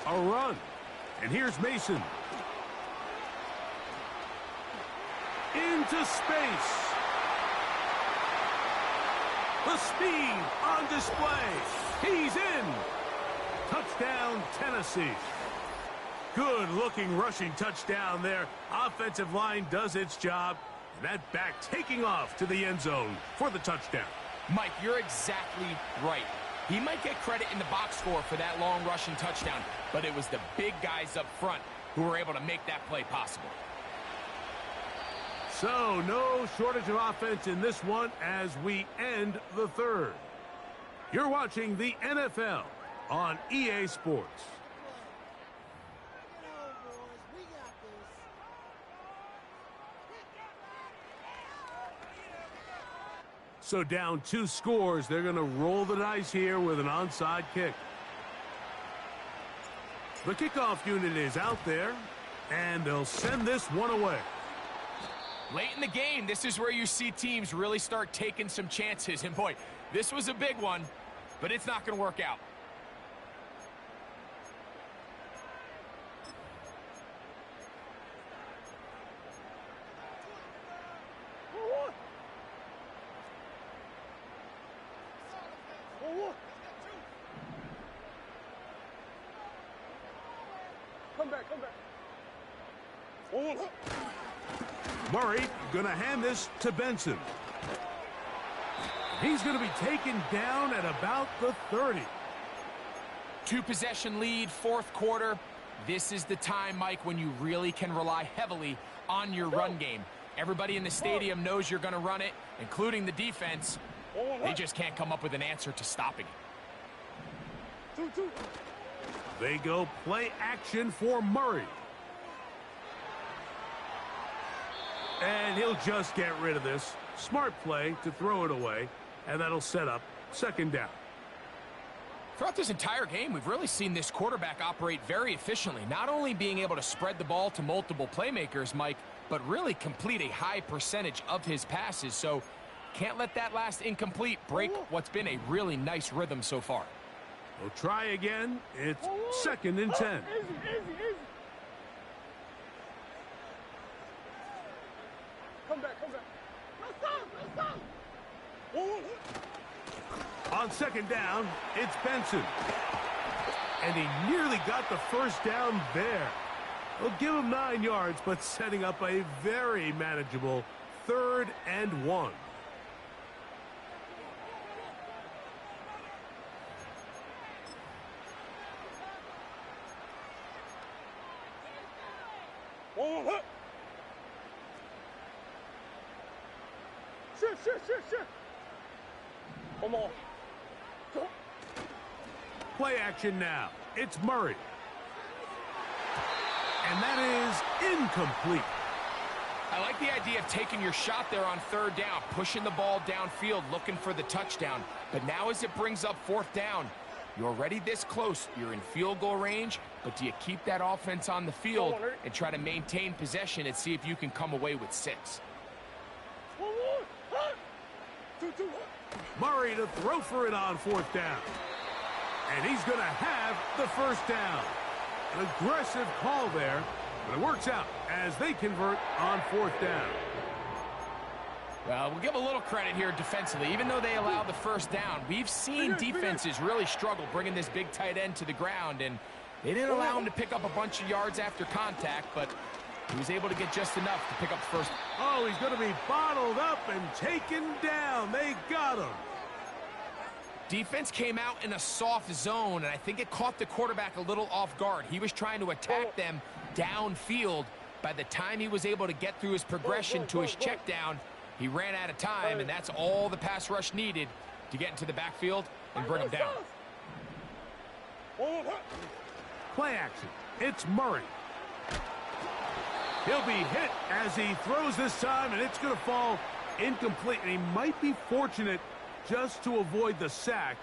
A run. And here's Mason. Into space. The speed on display. He's in. Touchdown, Tennessee. Good-looking rushing touchdown there. Offensive line does its job. And that back taking off to the end zone for the touchdown. Mike, you're exactly right. He might get credit in the box score for that long rushing touchdown, but it was the big guys up front who were able to make that play possible. So, no shortage of offense in this one as we end the third. You're watching the NFL on EA Sports. So down 2 scores, they're going to roll the dice here with an onside kick. The kickoff unit is out there, and they'll send this one away. Late in the game, this is where you see teams really start taking some chances. And boy, this was a big one, but it's not going to work out. Come back, come back. Murray going to hand this to Benson. He's going to be taken down at about the 30. 2-possession lead, fourth quarter. This is the time, Mike, when you really can rely heavily on your run game. Everybody in the stadium knows you're going to run it, including the defense. They just can't come up with an answer to stopping it. 2-2. They go play action for Murray. And he'll just get rid of this. Smart play to throw it away, and that'll set up second down. Throughout this entire game, we've really seen this quarterback operate very efficiently, not only being able to spread the ball to multiple playmakers, Mike, but really complete a high percentage of his passes. So can't let that last incomplete break what's been a really nice rhythm so far. We'll try again. It's second and 10. Easy. Come back. Let's stop. On second down, it's Benson. And he nearly got the first down there. We'll give him 9 yards, but setting up a very manageable 3rd and 1. Shit. Come on. Play action now. It's Murray. And that is incomplete. I like the idea of taking your shot there on 3rd down, pushing the ball downfield, looking for the touchdown. But now as it brings up 4th down, you're already this close. You're in field goal range, but do you keep that offense on the field and try to maintain possession and see if you can come away with 6? Murray to throw for it on 4th down. And he's going to have the first down. An aggressive call there, but it works out as they convert on 4th down. Well, we'll give a little credit here defensively. Even though they allowed the first down, we've seen defenses really struggle bringing this big tight end to the ground, and they didn't allow him to pick up a bunch of yards after contact, but he was able to get just enough to pick up the first. Oh, he's going to be bottled up and taken down. They got him. Defense came out in a soft zone, and I think it caught the quarterback a little off guard. He was trying to attack them downfield. By the time he was able to get through his progression to his check down, he ran out of time, and that's all the pass rush needed to get into the backfield and bring him down. Play action. It's Murray. He'll be hit as he throws this time, and it's going to fall incomplete. And he might be fortunate just to avoid the sack,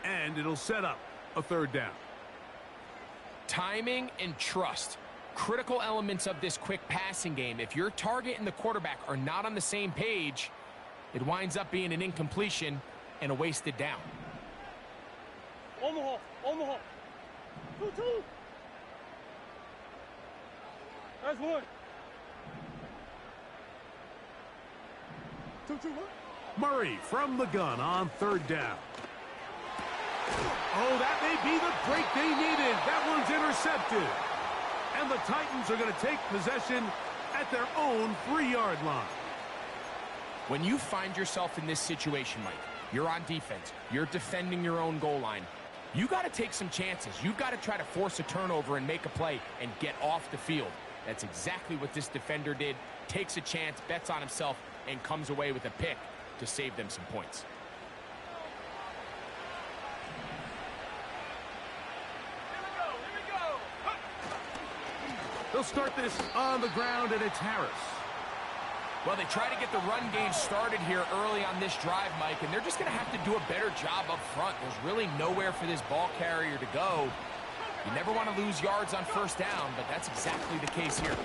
and it'll set up a 3rd down. Timing and trust, critical elements of this quick passing game. If your target and the quarterback are not on the same page, it winds up being an incompletion and a wasted down. Omaha. 2-2. That's 1. 2-2. Murray from the gun on 3rd down. Oh, that may be the break they needed. That one's intercepted. And the Titans are going to take possession at their own 3-yard line. When you find yourself in this situation, Mike, you're on defense, you're defending your own goal line, you got to take some chances. You've got to try to force a turnover and make a play and get off the field. That's exactly what this defender did. Takes a chance, bets on himself, and comes away with a pick to save them some points. They'll start this on the ground, and it's Harris. Well, they try to get the run game started here early on this drive, Mike, and they're just going to have to do a better job up front. There's really nowhere for this ball carrier to go. You never want to lose yards on 1st down, but that's exactly the case here.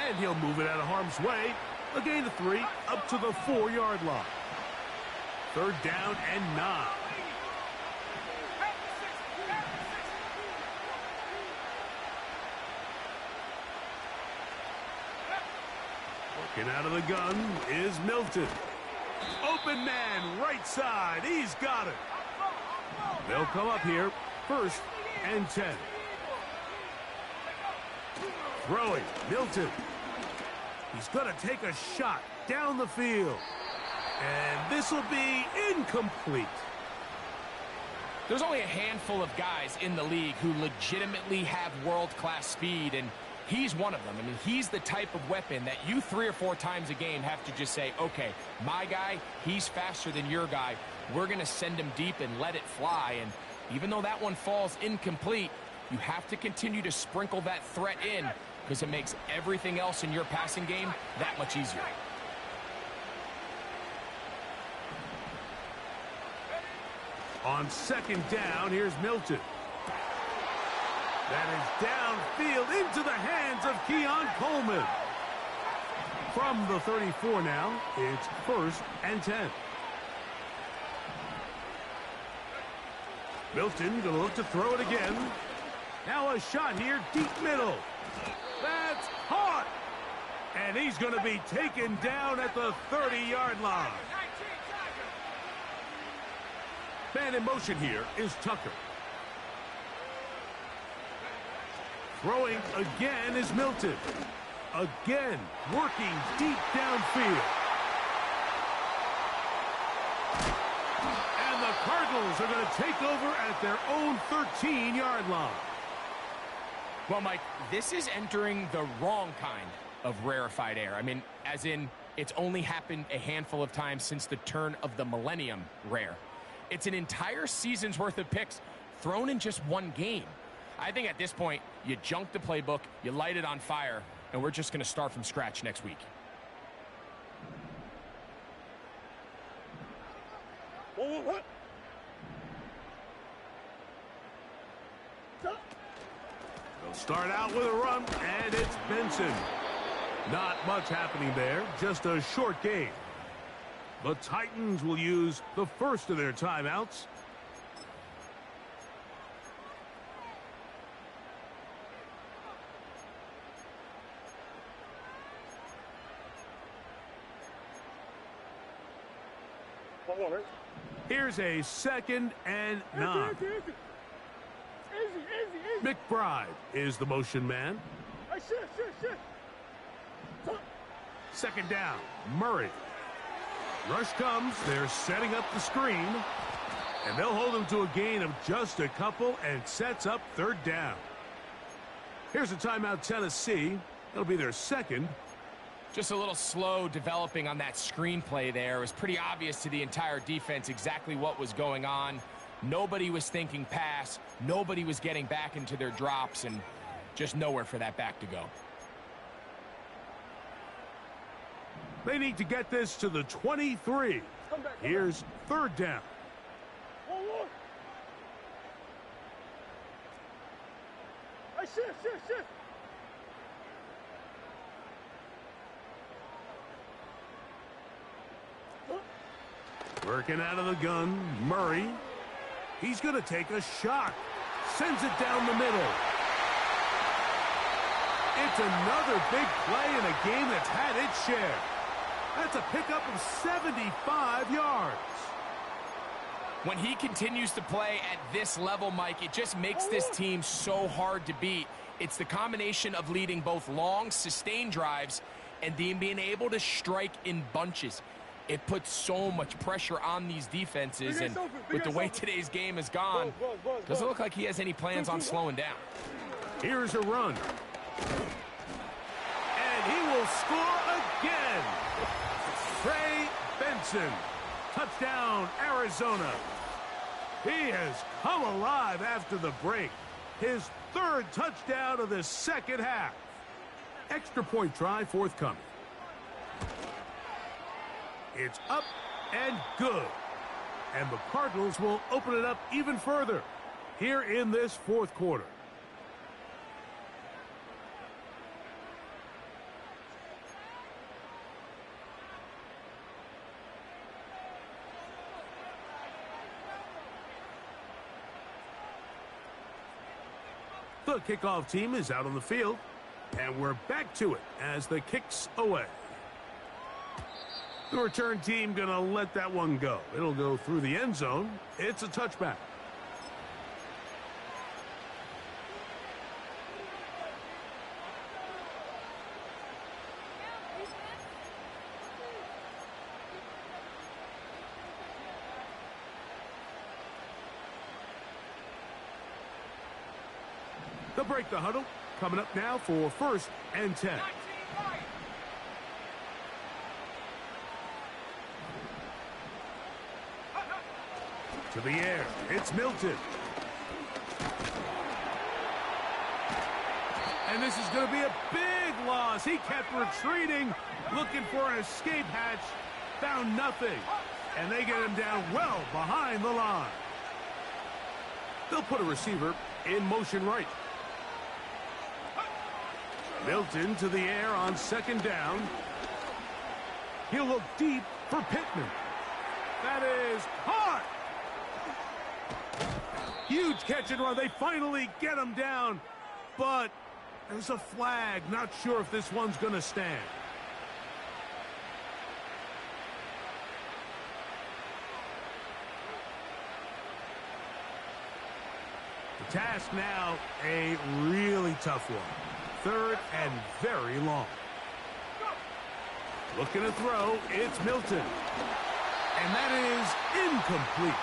And he'll move it out of harm's way. A gain of 3 up to the 4-yard line. 3rd down and 9. Working out of the gun is Milton. Open man, right side. He's got it. They'll come up here. 1st and 10. Throwing, Milton. He's going to take a shot down the field. And this will be incomplete. There's only a handful of guys in the league who legitimately have world-class speed, and he's one of them. I mean, he's the type of weapon that you 3 or 4 times a game have to just say, okay, my guy, he's faster than your guy. We're going to send him deep and let it fly. And Even though that one falls incomplete, you have to continue to sprinkle that threat in because it makes everything else in your passing game that much easier. On second down, here's Milton. That is downfield into the hands of Keon Coleman. From the 34 now, it's 1st and 10. Milton going to look to throw it again. Now a shot here, deep middle. That's caught. And he's going to be taken down at the 30-yard line. Man in motion here is Tucker. Throwing again is Milton. Again, working deep downfield. And the Cardinals are going to take over at their own 13-yard line. Well, Mike, this is entering the wrong kind of rarefied air. I mean, as in, it's only happened a handful of times since the turn of the millennium rare. It's an entire season's worth of picks thrown in just one game. I think at this point, you junk the playbook, you light it on fire, and we're just going to start from scratch next week. What? They'll start out with a run, and it's Benson. Not much happening there, just a short game. The Titans will use the first of their timeouts. Here's a 2nd and 9. Easy. McBride is the motion man. Hey, shit. 2nd down, Murray. Rush comes, they're setting up the screen, and they'll hold him to a gain of just a couple and sets up 3rd down. Here's a timeout, Tennessee. It'll be their 2nd. Just a little slow developing on that screenplay there. It was pretty obvious to the entire defense exactly what was going on. Nobody was thinking pass. Nobody was getting back into their drops, and just nowhere for that back to go. They need to get this to the 23. Here's 3rd down. Hey, shit. Working out of the gun, Murray. He's going to take a shot. Sends it down the middle. It's another big play in a game that's had its share. That's a pickup of 75 yards. When he continues to play at this level, Mike, it just makes this team so hard to beat. It's the combination of leading both long, sustained drives and then being able to strike in bunches. It puts so much pressure on these defenses, and with the way today's game has gone, doesn't look like he has any plans on slowing down. Here's a run. And he will score again. Trey Benson. Touchdown, Arizona. He has come alive after the break. His 3rd touchdown of the 2nd half. Extra point try forthcoming. It's up and good. And the Cardinals will open it up even further here in this 4th quarter. The kickoff team is out on the field, and we're back to it as the kick's away. The return team going to let that one go. It'll go through the end zone. It's a touchback. They'll break the huddle. Coming up now for 1st and 10. To the air. It's Milton. And this is going to be a big loss. He kept retreating, looking for an escape hatch. Found nothing. And they get him down well behind the line. They'll put a receiver in motion right. Milton to the air on second down. He'll look deep for Pittman. That is hard. Huge catch and run. They finally get him down. But there's a flag. Not sure if this one's going to stand. The task now, a really tough one. Third and very long. Looking to throw, it's Milton. And that is incomplete.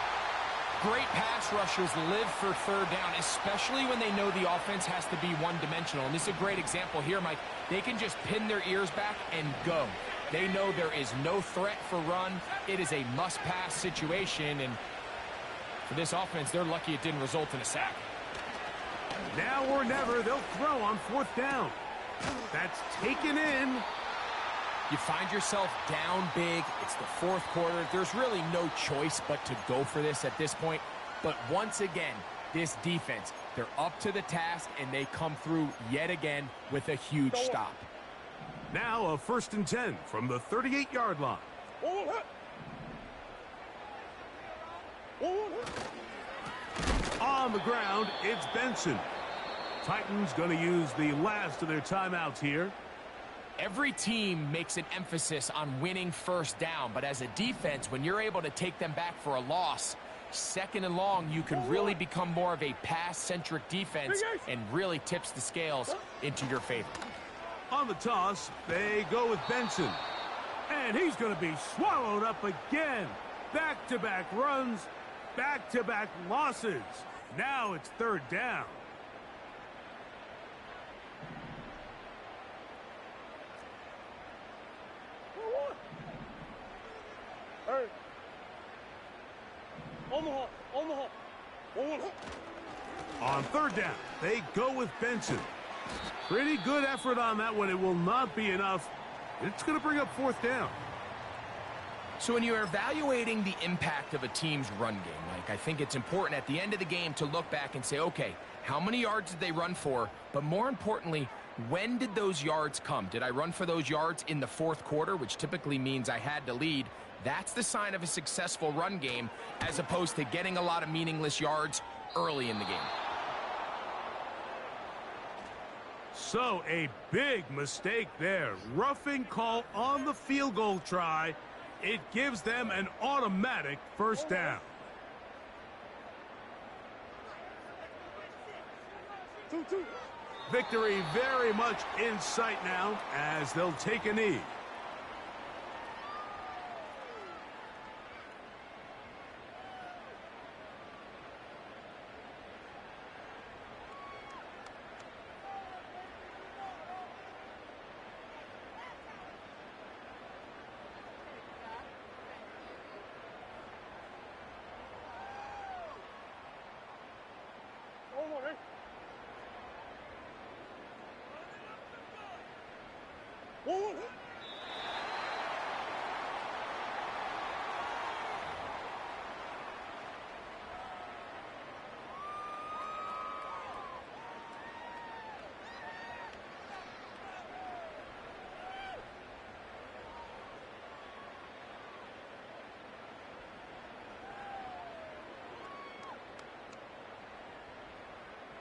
Great pass rushers live for third down, especially when they know the offense has to be one-dimensional. And this is a great example here, Mike. They can just pin their ears back and go. They know there is no threat for run. It is a must-pass situation. And for this offense, they're lucky it didn't result in a sack. Now or never, they'll throw on fourth down. That's taken in. You find yourself down big. It's the fourth quarter. There's really no choice but to go for this at this point. But once again, this defense, they're up to the task, and they come through yet again with a huge stop. Now a 1st and 10 from the 38-yard line. On the ground, it's Benson. Titans going to use the last of their timeouts here. Every team makes an emphasis on winning first down, but as a defense, when you're able to take them back for a loss, second and long, you can really become more of a pass-centric defense and really tips the scales into your favor. On the toss, they go with Benson. And he's going to be swallowed up again. Back-to-back runs, back-to-back losses. Now it's third down. Hey. Omaha. On third down, they go with Benson. Pretty good effort on that one. It will not be enough. It's going to bring up fourth down. So when you're evaluating the impact of a team's run game, Mike, I think it's important at the end of the game to look back and say, okay, how many yards did they run for? But more importantly, when did those yards come? Did I run for those yards in the fourth quarter, which typically means I had to lead? That's the sign of a successful run game, as opposed to getting a lot of meaningless yards early in the game. So a big mistake there. Roughing call on the field goal try. It gives them an automatic first down. 2-2. Victory very much in sight now as they'll take a knee.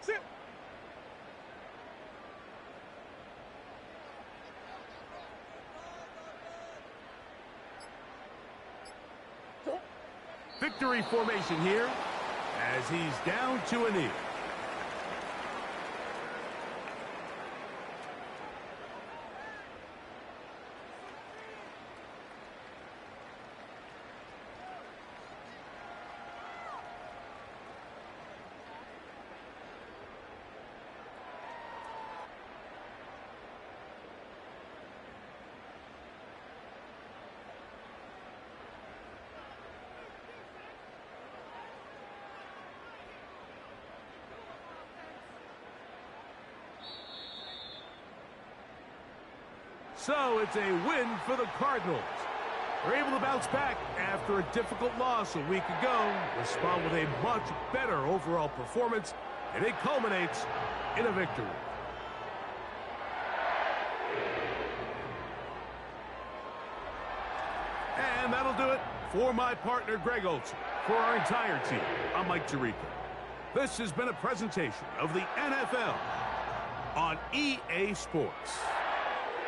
Sit. Victory formation here as he's down to a knee. So it's a win for the Cardinals. They're able to bounce back after a difficult loss a week ago, respond with a much better overall performance, and it culminates in a victory. And that'll do it for my partner, Greg Olson. For our entire team, I'm Mike Tirico. This has been a presentation of the NFL on EA Sports.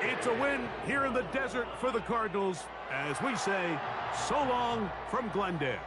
It's a win here in the desert for the Cardinals, as we say, so long from Glendale.